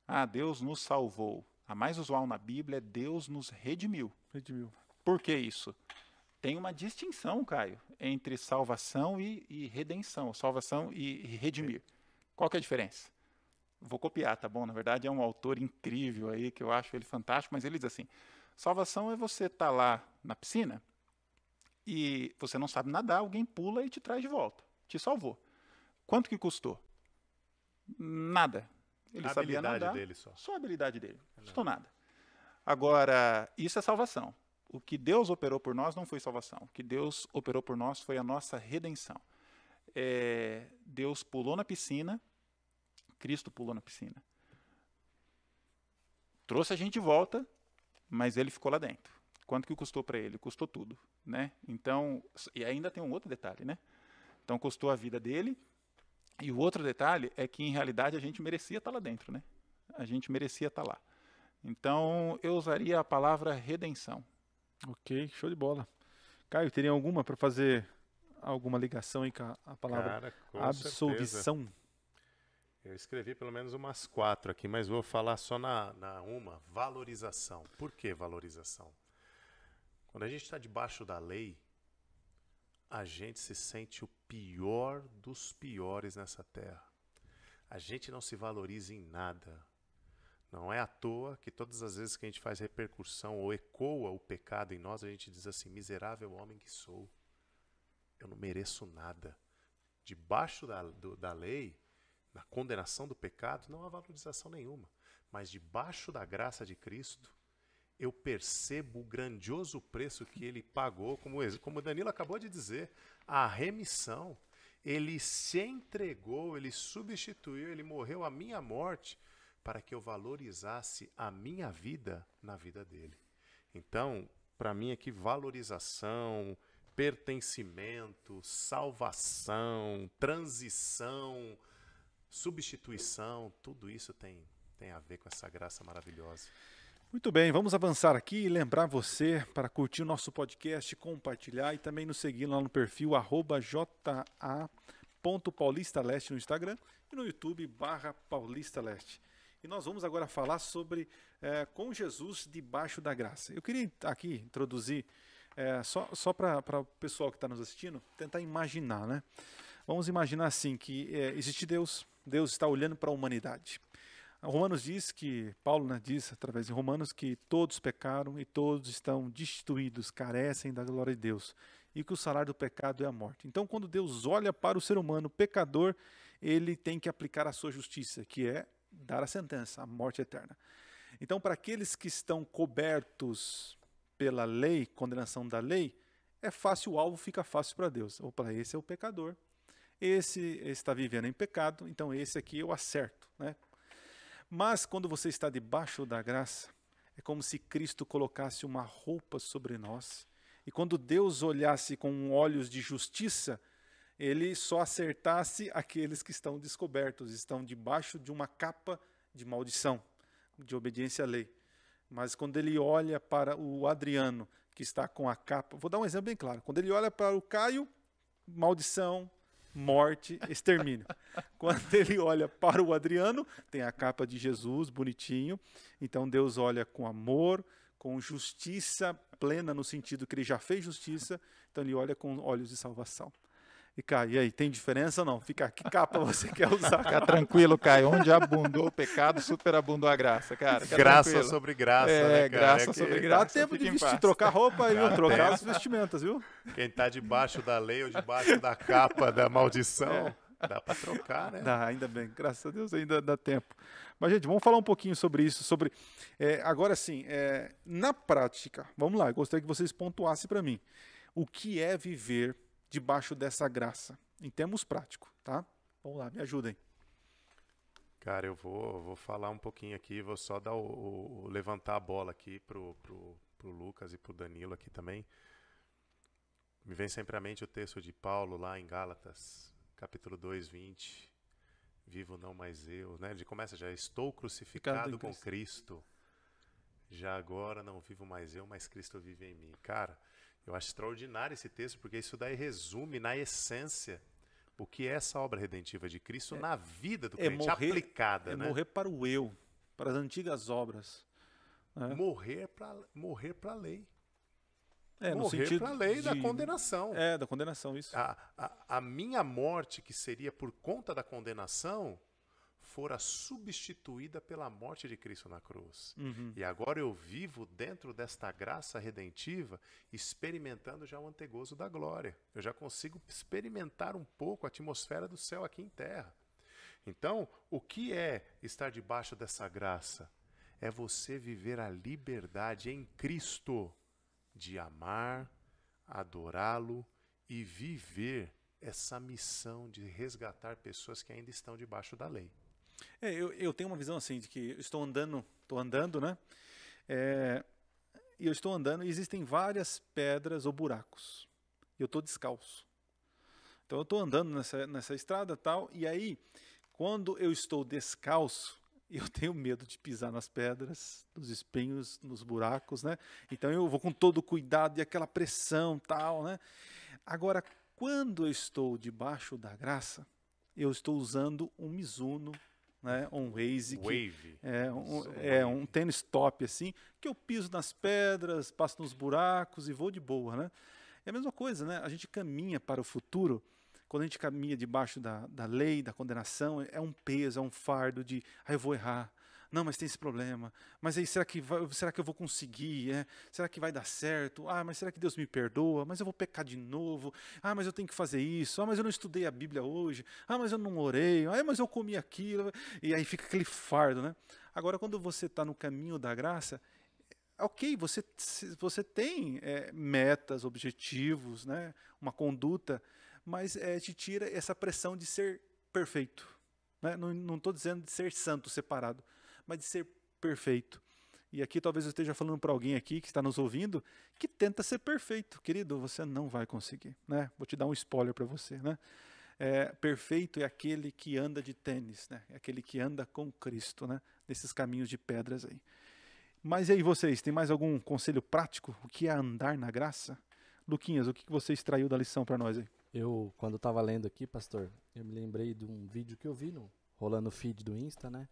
Speaker 2: Ah, Deus nos salvou. A mais usual na Bíblia é Deus nos redimiu.
Speaker 1: Redimiu.
Speaker 2: Por que isso? Tem uma distinção, Caio, entre salvação e redenção, salvação e redimir. Qual que é a diferença? Vou copiar, tá bom? Na verdade é um autor incrível aí, que eu acho ele fantástico, mas ele diz assim, salvação é você estar lá na piscina e você não sabe nadar, alguém pula e te traz de volta, te salvou. Quanto que custou? Nada. Ele sabia nadar,
Speaker 4: dele só.
Speaker 2: a habilidade dele, não custou nada. Agora, isso é salvação. O que Deus operou por nós não foi salvação. O que Deus operou por nós foi a nossa redenção. Deus pulou na piscina, Cristo pulou na piscina. Trouxe a gente de volta, mas ele ficou lá dentro. Quanto que custou para ele? Custou tudo, né? Então, e ainda tem um outro detalhe, né? Então, custou a vida dele. E o outro detalhe é que, em realidade, a gente merecia estar lá dentro, né? A gente merecia estar lá. Então, eu usaria a palavra redenção.
Speaker 1: Ok, show de bola. Caio, teria alguma para fazer alguma ligação aí com a palavra
Speaker 4: Cara, com
Speaker 1: absolvição?
Speaker 4: certeza. Eu escrevi pelo menos umas 4 aqui, mas vou falar só na uma, valorização. Por que valorização? Quando a gente está debaixo da lei, a gente se sente o pior dos piores nessa terra. A gente não se valoriza em nada. Não é à toa que todas as vezes que a gente faz repercussão ou ecoa o pecado em nós, a gente diz assim, miserável homem que sou. Eu não mereço nada. Debaixo da lei, na condenação do pecado, não há valorização nenhuma. Mas debaixo da graça de Cristo, eu percebo o grandioso preço que ele pagou, como o Danilo acabou de dizer, a remissão. Ele se entregou, ele substituiu, ele morreu a minha morte para que eu valorizasse a minha vida na vida dele. Então, para mim aqui, valorização, pertencimento, salvação, transição, substituição, tudo isso tem a ver com essa graça maravilhosa.
Speaker 1: Muito bem, vamos avançar aqui e lembrar você para curtir o nosso podcast, compartilhar e também nos seguir lá no perfil @ja.paulistaleste no Instagram e no YouTube /paulistaleste. E nós vamos agora falar sobre com Jesus debaixo da graça. Eu queria aqui introduzir Só para o pessoal que está nos assistindo, tentar imaginar, né? Vamos imaginar assim, que existe Deus, Deus está olhando para a humanidade. Romanos diz que, Paulo, né, diz através de Romanos que todos pecaram e todos estão destituídos, carecem da glória de Deus e que o salário do pecado é a morte. Então, quando Deus olha para o ser humano pecador, ele tem que aplicar a sua justiça, que é dar a sentença, a morte eterna. Então, para aqueles que estão cobertos pela lei, condenação da lei, é fácil, o alvo fica fácil para Deus. Opa, esse é o pecador, esse está vivendo em pecado, então esse aqui eu acerto, né? Mas quando você está debaixo da graça, é como se Cristo colocasse uma roupa sobre nós. E quando Deus olhasse com olhos de justiça, ele só acertasse aqueles que estão descobertos, estão debaixo de uma capa de maldição, de obediência à lei. Mas quando ele olha para o Adriano, que está com a capa, vou dar um exemplo bem claro. Quando ele olha para o Caio, maldição, morte, extermínio. Quando ele olha para o Adriano, tem a capa de Jesus, bonitinho. Então Deus olha com amor, com justiça plena, no sentido que ele já fez justiça. Então ele olha com olhos de salvação. E Caio, e aí, tem diferença ou não? Fica, que capa você quer usar?
Speaker 2: Fica tranquilo, Caio. Onde abundou o pecado, superabundou a graça, cara. Fica
Speaker 4: Graça
Speaker 2: tranquilo.
Speaker 4: sobre graça, né, cara?
Speaker 2: Graça sobre graça.
Speaker 1: Dá tempo
Speaker 2: Fica
Speaker 1: de
Speaker 2: em
Speaker 1: vestir,
Speaker 2: paz.
Speaker 1: trocar roupa e trocar as vestimentas, viu?
Speaker 4: Quem tá debaixo da lei ou debaixo da capa da maldição, dá para trocar, né?
Speaker 1: Dá, ainda bem, graças a Deus ainda dá tempo. Mas, gente, vamos falar um pouquinho sobre isso, agora sim, na prática, vamos lá, eu gostaria que vocês pontuassem para mim, o que é viver debaixo dessa graça, em termos práticos, tá? Vamos lá, me ajudem.
Speaker 4: Cara, eu vou falar um pouquinho aqui, vou só dar levantar a bola aqui pro Lucas e pro Danilo aqui também. Me vem sempre à mente o texto de Paulo lá em Gálatas, capítulo 2, 20. Vivo não mais eu, né? Ele começa já, estou crucificado com Cristo. Já agora não vivo mais eu, mas Cristo vive em mim. Cara, eu acho extraordinário esse texto, porque isso daí resume na essência o que é essa obra redentiva de Cristo na vida do crente, aplicada, né?
Speaker 1: Morrer para o eu, para as antigas obras. Né?
Speaker 4: Morrer para a lei.
Speaker 1: Morrer
Speaker 4: para a lei da condenação.
Speaker 1: Da condenação, isso.
Speaker 4: A minha morte, que seria por conta da condenação, fora substituída pela morte de Cristo na cruz.
Speaker 1: Uhum.
Speaker 4: E agora eu vivo dentro desta graça redentiva, experimentando já o antegozo da glória. Eu já consigo experimentar um pouco a atmosfera do céu aqui em terra. Então, o que é estar debaixo dessa graça? É você viver a liberdade em Cristo de amar, adorá-lo e viver essa missão de resgatar pessoas que ainda estão debaixo da lei.
Speaker 1: Eu tenho uma visão assim, de que eu estou andando, né? E eu estou andando e existem várias pedras ou buracos. E eu estou descalço. Então eu estou andando nessa estrada e tal, e aí, quando eu estou descalço, eu tenho medo de pisar nas pedras, nos espinhos, nos buracos, né? Então eu vou com todo cuidado e aquela pressão tal, né? Agora, quando eu estou debaixo da graça, eu estou usando um Mizuno, né? Um
Speaker 4: Wave.
Speaker 1: Um tênis top assim, que eu piso nas pedras, passo nos buracos e vou de boa, né? É a mesma coisa, né? A gente caminha para o futuro. Quando a gente caminha debaixo da lei, da condenação, é um peso, é um fardo de, eu vou errar, não, mas tem esse problema, mas aí será que eu vou conseguir, será que vai dar certo, mas será que Deus me perdoa, mas eu vou pecar de novo, mas eu tenho que fazer isso, mas eu não estudei a Bíblia hoje, mas eu não orei, mas eu comi aquilo, e aí fica aquele fardo, né? Agora, quando você está no caminho da graça, ok, você tem metas, objetivos, né? Uma conduta, mas te tira essa pressão de ser perfeito. Né? Não estou dizendo de ser santo, separado, mas de ser perfeito. E aqui talvez eu esteja falando para alguém aqui que está nos ouvindo, que tenta ser perfeito. Querido, você não vai conseguir. Né? Vou te dar um spoiler para você. Né? Perfeito é aquele que anda de tênis, né? É aquele que anda com Cristo, né? Nesses caminhos de pedras aí. Mas e aí vocês, tem mais algum conselho prático? O que é andar na graça? Luquinhas, o que você extraiu da lição para nós aí?
Speaker 3: Quando estava lendo aqui, pastor, eu me lembrei de um vídeo que eu vi rolando o feed do Insta, né?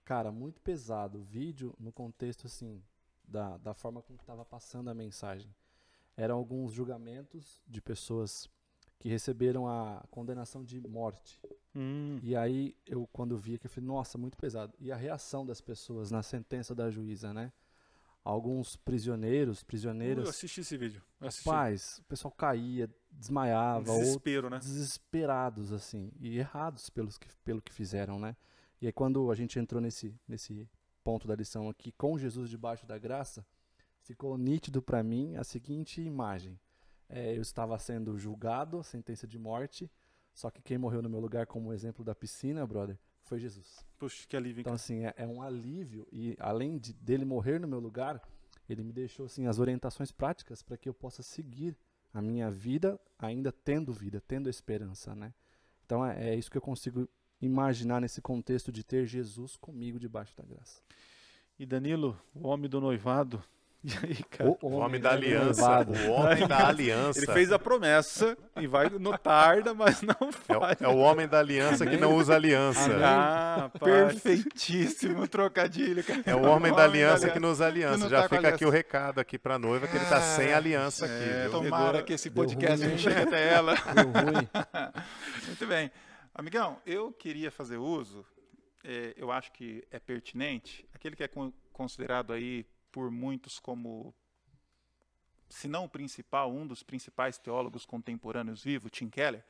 Speaker 3: Cara, muito pesado. O vídeo no contexto, assim, da forma como estava passando a mensagem. eram alguns julgamentos de pessoas que receberam a condenação de morte. E aí, quando vi aqui, eu falei, nossa, muito pesado. E a reação das pessoas na sentença da juíza, né? Alguns prisioneiras...
Speaker 1: Eu assisti esse vídeo.
Speaker 3: Rapaz, o pessoal caía, desmaiava.
Speaker 1: Desespero, né?
Speaker 3: Desesperados, assim. E errados pelo que fizeram, né? E aí, quando a gente entrou nesse ponto da lição aqui, com Jesus debaixo da graça, ficou nítido para mim a seguinte imagem. Eu estava sendo julgado, sentença de morte, só que quem morreu no meu lugar, como exemplo da piscina, brother, foi Jesus.
Speaker 1: Puxa, que alívio.
Speaker 3: Então, assim, é um alívio. E além dele morrer no meu lugar, ele me deixou assim, as orientações práticas para que eu possa seguir a minha vida, ainda tendo vida, tendo esperança, né? Então, é isso que eu consigo imaginar nesse contexto de ter Jesus comigo debaixo da graça.
Speaker 1: E Danilo, o homem do noivado... E aí, cara?
Speaker 4: O homem da aliança. O homem da aliança.
Speaker 1: Ele fez a promessa e vai no tarda, mas não faz.
Speaker 4: É o homem da aliança que não usa aliança.
Speaker 1: Ah,
Speaker 2: perfeitíssimo trocadilho, cara.
Speaker 4: É o homem da aliança que não usa aliança. Já
Speaker 2: tá
Speaker 4: fica aqui o recado aqui pra noiva que ele tá sem aliança aqui. Viu?
Speaker 2: Tomara que esse podcast não chegue até ela.
Speaker 3: Deu ruim.
Speaker 2: Muito bem. Amigão, eu queria fazer uso, eu acho que é pertinente, aquele que é considerado aí por muitos como, se não o principal, um dos principais teólogos contemporâneos vivos, Tim Keller,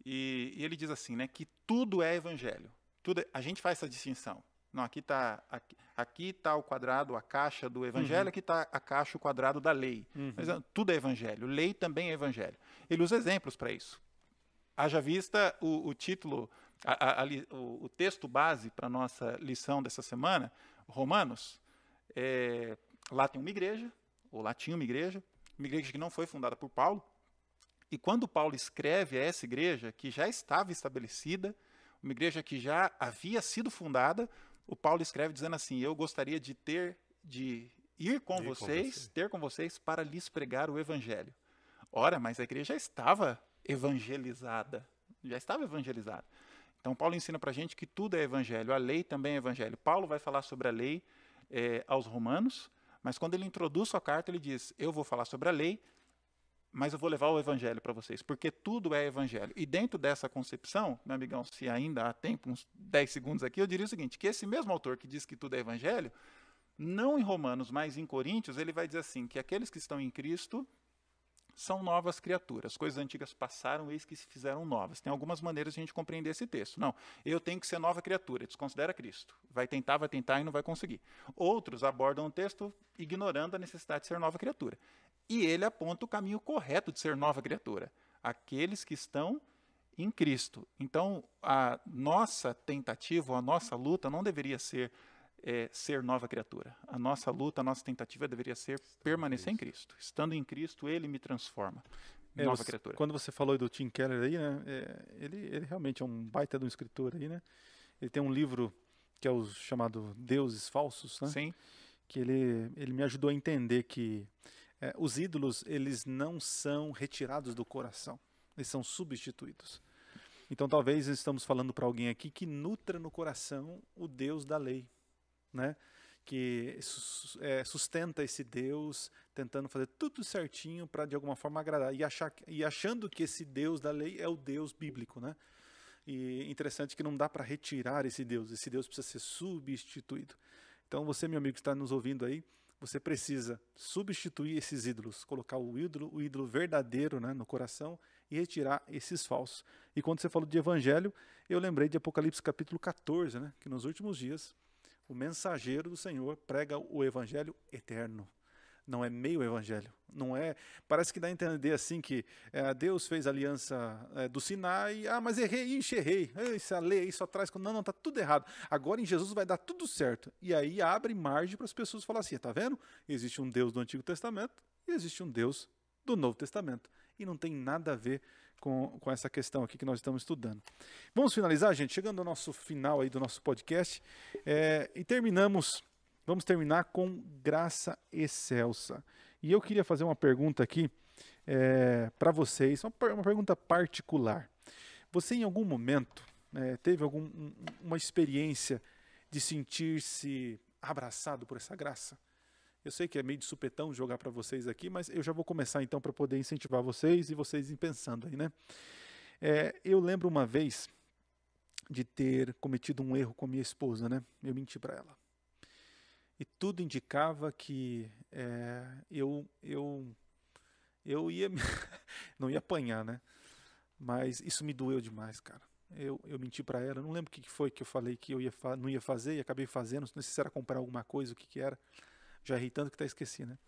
Speaker 2: e ele diz assim, né, que tudo é evangelho. A gente faz essa distinção. Não, aqui tá o quadrado, a caixa do evangelho, aqui está a caixa, o quadrado da lei. Mas tudo é evangelho. Lei também é evangelho. Ele usa exemplos para isso. Haja vista o título, o texto base para a nossa lição dessa semana, Romanos. Lá tem uma igreja, ou lá tinha uma igreja que não foi fundada por Paulo, e quando Paulo escreve a essa igreja, que já estava estabelecida, uma igreja que já havia sido fundada, o Paulo escreve dizendo assim, eu gostaria de ir com vocês para lhes pregar o evangelho. Ora, mas a igreja já estava evangelizada. Então Paulo ensina para a gente que tudo é evangelho, a lei também é evangelho. Paulo vai falar sobre a lei aos romanos, mas quando ele introduz sua carta, ele diz, eu vou falar sobre a lei, mas eu vou levar o evangelho para vocês, porque tudo é evangelho. E dentro dessa concepção, meu amigão, se ainda há tempo, uns 10 segundos aqui, eu diria o seguinte, que esse mesmo autor que diz que tudo é evangelho, não em Romanos, mas em Coríntios, ele vai dizer assim, que aqueles que estão em Cristo são novas criaturas. Coisas antigas passaram, eis que se fizeram novas. Tem algumas maneiras de a gente compreender esse texto. Não, eu tenho que ser nova criatura, desconsidera Cristo. Vai tentar e não vai conseguir. Outros abordam o texto ignorando a necessidade de ser nova criatura. E ele aponta o caminho correto de ser nova criatura. Aqueles que estão em Cristo. Então, a nossa tentativa, a nossa luta não deveria ser nova criatura. A nossa luta, a nossa tentativa deveria ser permanecer em Cristo. Estando em Cristo, Ele me transforma. Nova criatura.
Speaker 1: Quando você falou do Tim Keller aí, né, ele realmente é um baita de um escritor aí, né? Ele tem um livro que é o chamado Deuses Falsos, né?
Speaker 2: Sim.
Speaker 1: Que ele me ajudou a entender que os ídolos, eles não são retirados do coração. Eles são substituídos. Então, talvez estamos falando para alguém aqui que nutra no coração o Deus da lei, né? Que sustenta esse Deus, tentando fazer tudo certinho para de alguma forma agradar, e achando que esse Deus da lei é o Deus bíblico, né? E interessante que não dá para retirar esse Deus precisa ser substituído. Então você, meu amigo que está nos ouvindo aí, você precisa substituir esses ídolos, colocar o ídolo verdadeiro, né, no coração e retirar esses falsos. E quando você falou de evangelho, eu lembrei de Apocalipse capítulo 14, né, que nos últimos dias o mensageiro do Senhor prega o evangelho eterno. Não é meio evangelho. Não é. Parece que dá a entender assim que Deus fez a aliança do Sinai. Mas errei. Essa lei aí só traz. Não, tá tudo errado. Agora em Jesus vai dar tudo certo. E aí abre margem para as pessoas falarem assim: tá vendo? Existe um Deus do Antigo Testamento e existe um Deus do Novo Testamento. E não tem nada a ver com essa questão aqui que nós estamos estudando. Vamos finalizar, gente? Chegando ao nosso final aí do nosso podcast. E vamos terminar com graça excelsa. E eu queria fazer uma pergunta aqui para vocês, uma pergunta particular. Você em algum momento teve uma experiência de sentir-se abraçado por essa graça? Eu sei que é meio de supetão jogar para vocês aqui, mas eu já vou começar então para poder incentivar vocês e vocês irem pensando aí, né? Eu lembro uma vez de ter cometido um erro com a minha esposa, né? Eu menti para ela. E tudo indicava que eu ia não ia apanhar, né? Mas isso me doeu demais, cara. Eu menti para ela, não lembro o que foi que eu falei que eu não ia fazer e acabei fazendo. Não sei se era comprar alguma coisa, o que era. Já errei tanto que até esqueci, né?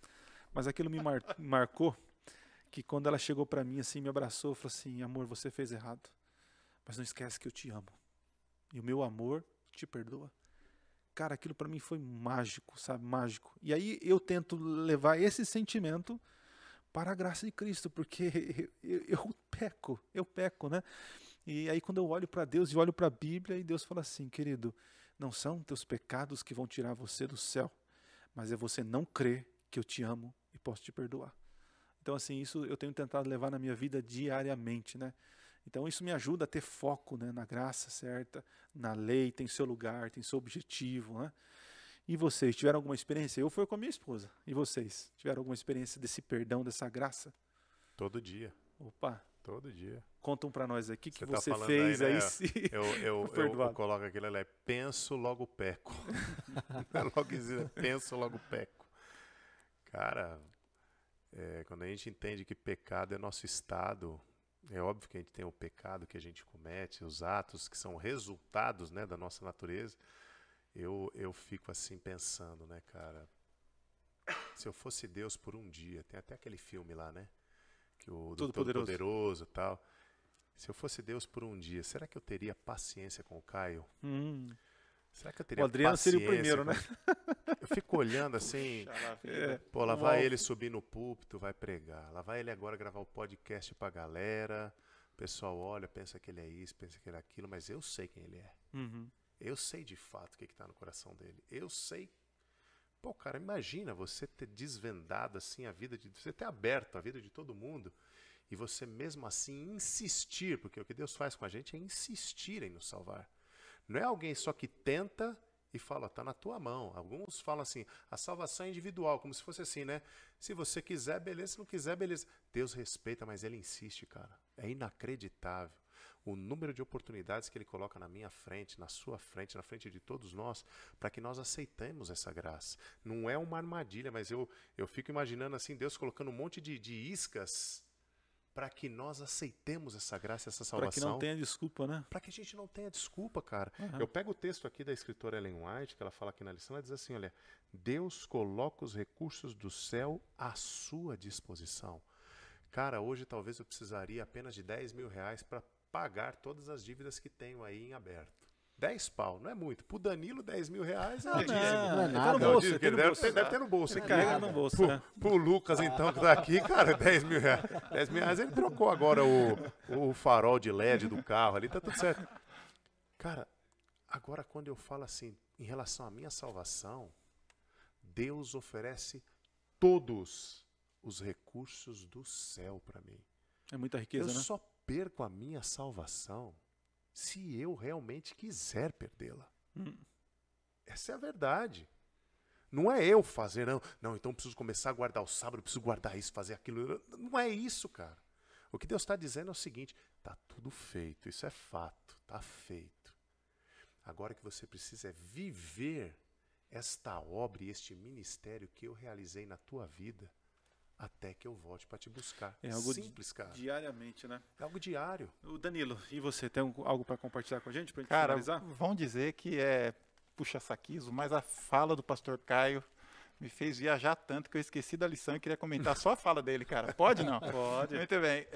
Speaker 1: Mas aquilo me marcou, que quando ela chegou para mim assim, me abraçou, falou assim: amor, você fez errado, mas não esquece que eu te amo. E o meu amor te perdoa. Cara, aquilo para mim foi mágico, sabe? Mágico. E aí eu tento levar esse sentimento para a graça de Cristo, porque eu peco, né? E aí quando eu olho para Deus e olho para a Bíblia, e Deus fala assim: querido, não são teus pecados que vão tirar você do céu, mas é você não crer que eu te amo e posso te perdoar. Então assim, isso eu tenho tentado levar na minha vida diariamente, né? Então isso me ajuda a ter foco, né, na graça certa, na lei, tem seu lugar, tem seu objetivo, né? E vocês, tiveram alguma experiência? Eu fui com a minha esposa. E vocês, tiveram alguma experiência desse perdão, dessa graça?
Speaker 4: Todo dia.
Speaker 1: Opa!
Speaker 4: Todo dia.
Speaker 1: Contam para nós aqui o que
Speaker 4: Tá
Speaker 1: você
Speaker 4: falando
Speaker 1: fez
Speaker 4: aí, né?
Speaker 1: aí se
Speaker 4: Eu coloco aquilo ali, penso, logo peco. Logo existe, penso, logo peco. Cara, quando a gente entende que pecado é nosso estado, é óbvio que a gente tem o pecado que a gente comete, os atos que são resultados, né, da nossa natureza. Eu fico assim pensando, né, cara, se eu fosse Deus por um dia, tem até aquele filme lá, né, que o Todo-Poderoso e tal. Se eu fosse Deus por um dia, será que eu teria paciência com o Caio? Será que eu teria
Speaker 1: O Adriano
Speaker 4: paciência
Speaker 1: seria o primeiro, né?
Speaker 4: Eu fico olhando assim, pô, lá vai ele subir no púlpito, vai pregar. Lá vai ele agora gravar o podcast pra galera. O pessoal olha, pensa que ele é isso, pensa que ele é aquilo, mas eu sei quem ele é. Eu sei de fato o que está no coração dele. Eu sei. Pô, cara, imagina você ter desvendado assim a vida você ter aberto a vida de todo mundo e você mesmo assim insistir, porque o que Deus faz com a gente é insistir em nos salvar. Não é alguém só que tenta e fala, tá na tua mão. Alguns falam assim, a salvação é individual, como se fosse assim, né? Se você quiser, beleza, se não quiser, beleza. Deus respeita, mas ele insiste, cara. É inacreditável o número de oportunidades que ele coloca na minha frente, na sua frente, na frente de todos nós, para que nós aceitemos essa graça. Não é uma armadilha, mas eu fico imaginando assim, Deus colocando um monte de iscas para que nós aceitemos essa graça, essa salvação.
Speaker 1: Para que não tenha desculpa, né?
Speaker 4: Para que a gente não tenha desculpa, cara. Eu pego o texto aqui da escritora Ellen White, que ela fala aqui na lição, ela diz assim, olha, Deus coloca os recursos do céu à sua disposição. Cara, hoje talvez eu precisaria apenas de 10 mil reais para pagar todas as dívidas que tenho aí em aberto. 10 pau, não é muito. Pro Danilo, 10 mil reais é altíssimo.
Speaker 3: Não é nada.
Speaker 1: Tá no bolso,
Speaker 4: Deve ter no bolso.
Speaker 1: Ele carrega no bolso, né?
Speaker 4: Pro Lucas, então, que tá aqui, cara, 10 mil reais. 10 mil reais, ele trocou agora o farol de LED do carro ali, tá tudo certo. Cara, agora quando eu falo assim, em relação à minha salvação, Deus oferece todos os recursos do céu para mim.
Speaker 1: É muita riqueza,
Speaker 4: eu
Speaker 1: né?
Speaker 4: só perco a minha salvação se eu realmente quiser perdê-la. Essa é a verdade. Não é eu fazer, não, então preciso começar a guardar o sábado, preciso guardar isso, fazer aquilo. Não é isso, cara. O que Deus está dizendo é o seguinte, tá tudo feito, isso é fato, tá feito. Agora o que você precisa é viver esta obra e este ministério que eu realizei na tua vida até que eu volte para te buscar.
Speaker 1: É algo
Speaker 4: simples, cara.
Speaker 1: Diariamente, né?
Speaker 4: É algo diário.
Speaker 1: O Danilo, e você, tem algo para compartilhar com a gente, para a gente
Speaker 2: Cara,
Speaker 1: finalizar?
Speaker 2: vão dizer que é puxa-saquismo, mas a fala do pastor Caio me fez viajar tanto que eu esqueci da lição e queria comentar só a fala dele, cara. Pode não?
Speaker 1: Pode.
Speaker 2: Muito bem.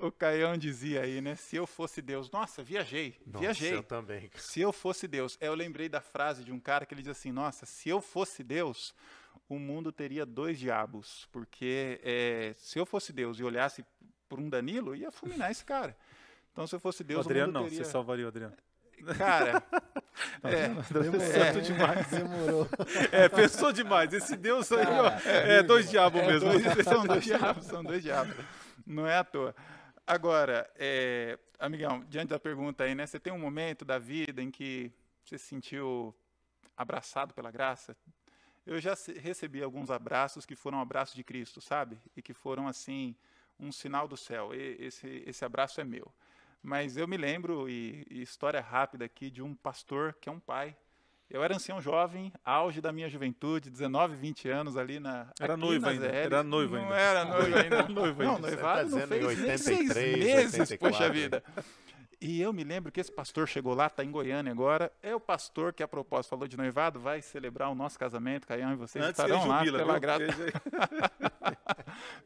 Speaker 2: O Caião dizia aí, né? Se eu fosse Deus. Nossa, viajei.
Speaker 4: Eu também.
Speaker 2: Se eu fosse Deus. Eu lembrei da frase de um cara que ele diz assim, nossa, se eu fosse Deus, o mundo teria 2 diabos. Porque se eu fosse Deus e olhasse por um Danilo, ia fulminar esse cara. Então, se eu fosse Deus,
Speaker 1: o Adriano
Speaker 2: o mundo
Speaker 1: não,
Speaker 2: teria...
Speaker 1: você salvaria o Adriano.
Speaker 2: Cara,
Speaker 1: Demorou demais.
Speaker 3: Demorou.
Speaker 1: Pensou demais. Esse Deus aí, ó, 2 diabos mesmo.
Speaker 2: São 2 diabos, são 2 diabos. Não é à toa. Agora, amigão, diante da pergunta aí, né? Você tem um momento da vida em que você se sentiu abraçado pela graça? eu já recebi alguns abraços que foram abraços de Cristo, sabe? E que foram, assim, um sinal do céu. Esse abraço é meu. Mas eu me lembro, e história rápida aqui, de um pastor que é um pai. Eu era ancião jovem, auge da minha juventude, 19, 20 anos ali
Speaker 1: Era
Speaker 2: aqui
Speaker 1: noivo
Speaker 2: na
Speaker 1: ainda.
Speaker 2: ZL.
Speaker 1: Era noivo ainda.
Speaker 2: Não era noivo ainda.
Speaker 1: Noivo
Speaker 2: Não,
Speaker 1: ainda.
Speaker 2: noivado
Speaker 4: Você
Speaker 2: não
Speaker 4: tá dizendo
Speaker 2: fez
Speaker 4: em
Speaker 2: nem 6
Speaker 4: 83,
Speaker 2: meses,
Speaker 4: 84.
Speaker 2: poxa vida. E eu me lembro que esse pastor chegou lá, está em Goiânia agora. É o pastor que, a propósito, falou de noivado, vai celebrar o nosso casamento, Caião e vocês
Speaker 1: Antes
Speaker 2: estarão
Speaker 1: ele
Speaker 2: lá
Speaker 1: jubila,
Speaker 2: pela
Speaker 1: viu?
Speaker 2: graça.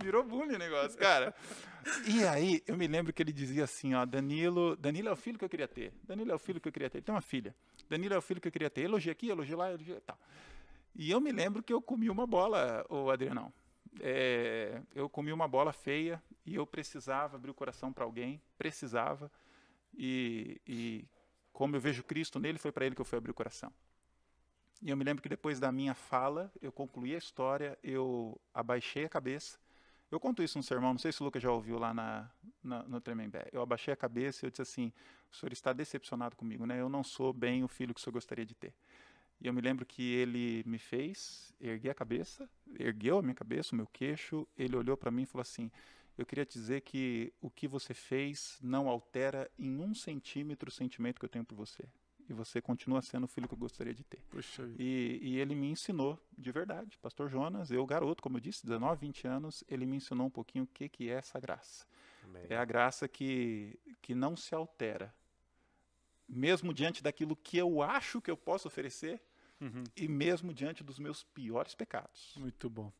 Speaker 2: Virou bullying o negócio, cara. E aí, eu me lembro que ele dizia assim, ó, Danilo é o filho que eu queria ter. Danilo é o filho que eu queria ter. Ele tem uma filha. Danilo é o filho que eu queria ter. Elogia aqui, elogia lá, elogia tal. E eu me lembro que eu comi uma bola, ô Adrianão. Eu comi uma bola feia e eu precisava abrir o coração para alguém, precisava. E como eu vejo Cristo nele, foi para ele que eu fui abrir o coração. E eu me lembro que depois da minha fala, eu concluí a história, eu abaixei a cabeça. Eu conto isso no sermão, não sei se o Lucas já ouviu lá no Tremembé. Eu abaixei a cabeça e eu disse assim, o senhor está decepcionado comigo, né? Eu não sou bem o filho que o senhor gostaria de ter. E eu me lembro que ele me fez erguer a cabeça, ergueu a minha cabeça, o meu queixo, ele olhou para mim e falou assim, eu queria te dizer que o que você fez não altera em 1 centímetro o sentimento que eu tenho por você. E você continua sendo o filho que eu gostaria de ter.
Speaker 1: Puxa vida.
Speaker 2: E ele me ensinou, de verdade, Pastor Jonas, eu garoto, como eu disse, 19, 20 anos, ele me ensinou um pouquinho o que é essa graça.
Speaker 4: Amém.
Speaker 2: É a graça que não se altera. Mesmo diante daquilo que eu acho que eu posso oferecer,
Speaker 1: Uhum.
Speaker 2: e mesmo diante dos meus piores pecados.
Speaker 1: Muito bom.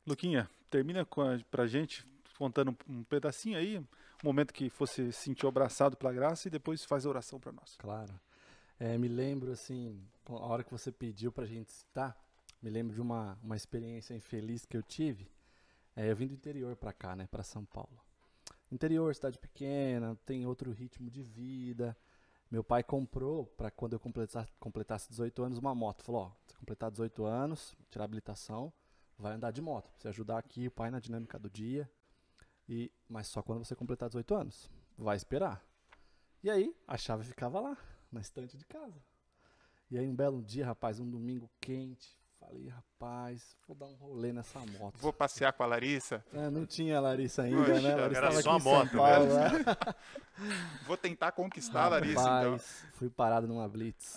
Speaker 1: Luquinha, termina pra gente contando um pedacinho aí, um momento que você se sentiu abraçado pela graça e depois faz a oração para nós.
Speaker 3: Claro. Me lembro, assim, a hora que você pediu pra gente citar, me lembro de uma experiência infeliz que eu tive. Eu vim do interior pra cá, né, pra São Paulo. Interior, cidade pequena, tem outro ritmo de vida. Meu pai comprou, para quando eu completasse 18 anos, uma moto. Falou, ó, você completar 18 anos, tirar a habilitação, vai andar de moto. Pra você ajudar aqui o pai na dinâmica do dia. Mas só quando você completar 18 anos. Vai esperar. E aí, a chave ficava lá, na estante de casa. E aí, um belo dia, rapaz, um domingo quente, falei, rapaz, vou dar um rolê nessa moto.
Speaker 2: Vou passear com a Larissa.
Speaker 3: Não tinha a Larissa ainda,
Speaker 2: Poxa,
Speaker 3: né? A Larissa
Speaker 4: era
Speaker 3: tava
Speaker 4: só
Speaker 3: aqui
Speaker 4: a
Speaker 3: em São
Speaker 4: moto,
Speaker 3: Paulo,
Speaker 4: né?
Speaker 2: Vou tentar conquistar a Larissa, então.
Speaker 3: Rapaz, fui parado numa blitz.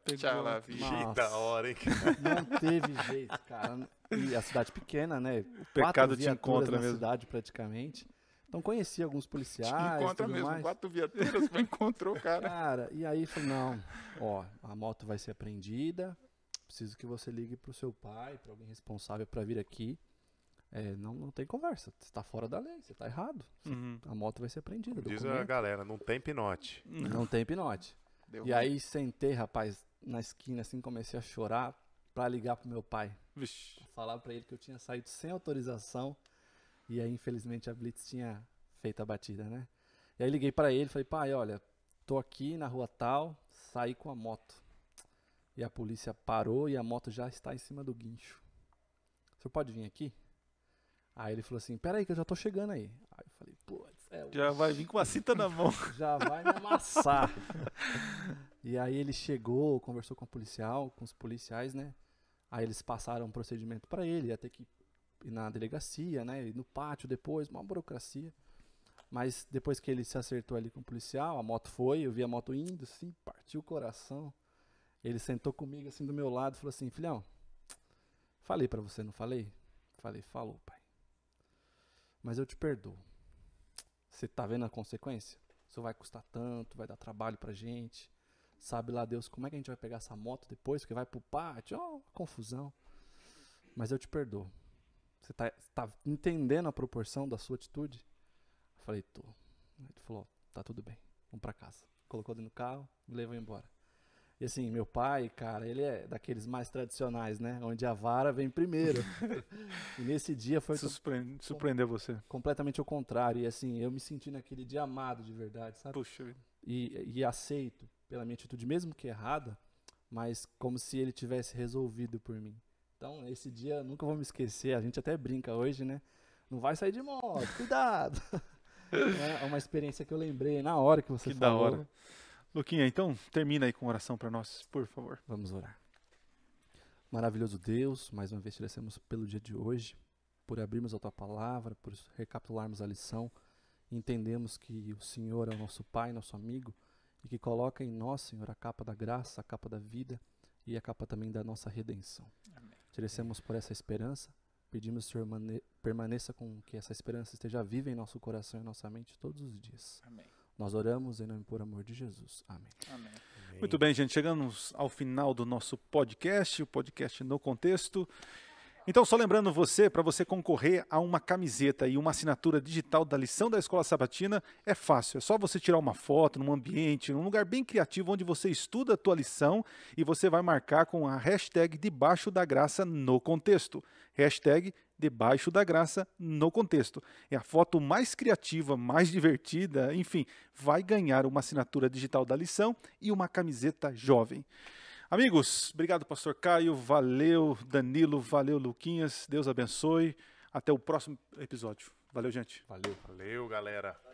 Speaker 2: Poxa, ela vi.
Speaker 3: Nossa.
Speaker 4: Que da hora, hein?
Speaker 3: Não teve jeito, cara. E a cidade pequena, né?
Speaker 1: O pecado te encontra
Speaker 3: na
Speaker 1: mesmo.
Speaker 3: cidade, praticamente. Então conheci alguns policiais.
Speaker 2: Encontra
Speaker 3: tudo
Speaker 2: mesmo,
Speaker 3: mais.
Speaker 2: 4 viaturas, mas encontrou o cara.
Speaker 3: Cara, e aí falei, não, ó, a moto vai ser apreendida, preciso que você ligue pro seu pai, pra alguém responsável pra vir aqui. Não tem conversa, você tá fora da lei, você tá errado.
Speaker 1: Uhum.
Speaker 3: A moto vai ser apreendida.
Speaker 4: Diz a
Speaker 3: documento.
Speaker 4: galera, não tem pinote.
Speaker 3: Não tem pinote.
Speaker 2: Deu
Speaker 3: E aí sentei, rapaz, na esquina, assim, comecei a chorar pra ligar pro meu pai.
Speaker 1: Vixe.
Speaker 3: Falar pra ele que eu tinha saído sem autorização. E aí, infelizmente, a Blitz tinha feito a batida, né? E aí liguei pra ele, falei, pai, olha, tô aqui na rua tal, saí com a moto. E a polícia parou e a moto já está em cima do guincho. O senhor pode vir aqui? Aí ele falou assim, peraí que eu já tô chegando aí. Aí eu falei, putz,
Speaker 1: Já vai vir com a cinta na mão.
Speaker 3: já vai me amassar. E aí ele chegou, conversou com os policiais, né? Aí eles passaram um procedimento pra ele, ia ter que ir na delegacia, né? E no pátio depois, uma burocracia. Mas depois que ele se acertou ali com o policial, a moto foi, eu vi a moto indo, assim, partiu o coração. Ele sentou comigo, assim, do meu lado e falou assim, filhão, falei pra você, não falei? Falei, falou, pai. Mas eu te perdoo. Você tá vendo a consequência? Isso vai custar tanto, vai dar trabalho pra gente. Sabe lá Deus como é que a gente vai pegar essa moto depois, porque vai pro pátio, confusão. Mas eu te perdoo. Você tá entendendo a proporção da sua atitude? Eu falei, tô. Ele falou, tá tudo bem, vamos pra casa. Colocou dentro do carro, me levou embora. E assim, meu pai, cara, ele é daqueles mais tradicionais, né? Onde a vara vem primeiro. E nesse dia foi
Speaker 1: Surpreendeu você.
Speaker 3: completamente o contrário. E assim, eu me senti naquele dia amado de verdade, sabe?
Speaker 1: Puxa vida.
Speaker 3: E aceito pela minha atitude, mesmo que errada, mas como se ele tivesse resolvido por mim. Então, esse dia eu nunca vou me esquecer. A gente até brinca hoje, né? Não vai sair de moto, cuidado! É uma experiência que eu lembrei na hora que você
Speaker 1: Que da
Speaker 3: falou.
Speaker 1: hora. Luquinha, então termina aí com oração para nós, por favor.
Speaker 3: Vamos orar. Maravilhoso Deus, mais uma vez te agradecemos pelo dia de hoje, por abrirmos a Tua Palavra, por recapitularmos a lição, e entendemos que o Senhor é o nosso Pai, nosso amigo, e que coloca em nós, Senhor, a capa da graça, a capa da vida e a capa também da nossa redenção.
Speaker 2: Amém.
Speaker 3: Te agradecemos por essa esperança, pedimos que o Senhor permaneça com que essa esperança esteja viva em nosso coração e em nossa mente todos os dias.
Speaker 2: Amém.
Speaker 3: Nós oramos em nome e por amor de Jesus. Amém.
Speaker 2: Amém.
Speaker 1: Muito bem, gente, chegamos ao final do nosso podcast, o podcast No Contexto. Então, só lembrando você, para você concorrer a uma camiseta e uma assinatura digital da lição da Escola Sabatina, é fácil. É só você tirar uma foto num ambiente, num lugar bem criativo, onde você estuda a tua lição e você vai marcar com a hashtag Debaixo da Graça no Contexto. Hashtag Debaixo da Graça no Contexto. É a foto mais criativa, mais divertida, enfim, vai ganhar uma assinatura digital da lição e uma camiseta jovem. Amigos, obrigado, pastor Caio, valeu, Danilo, valeu, Luquinhas, Deus abençoe, até o próximo episódio. Valeu, gente.
Speaker 3: Valeu.
Speaker 4: Valeu, galera.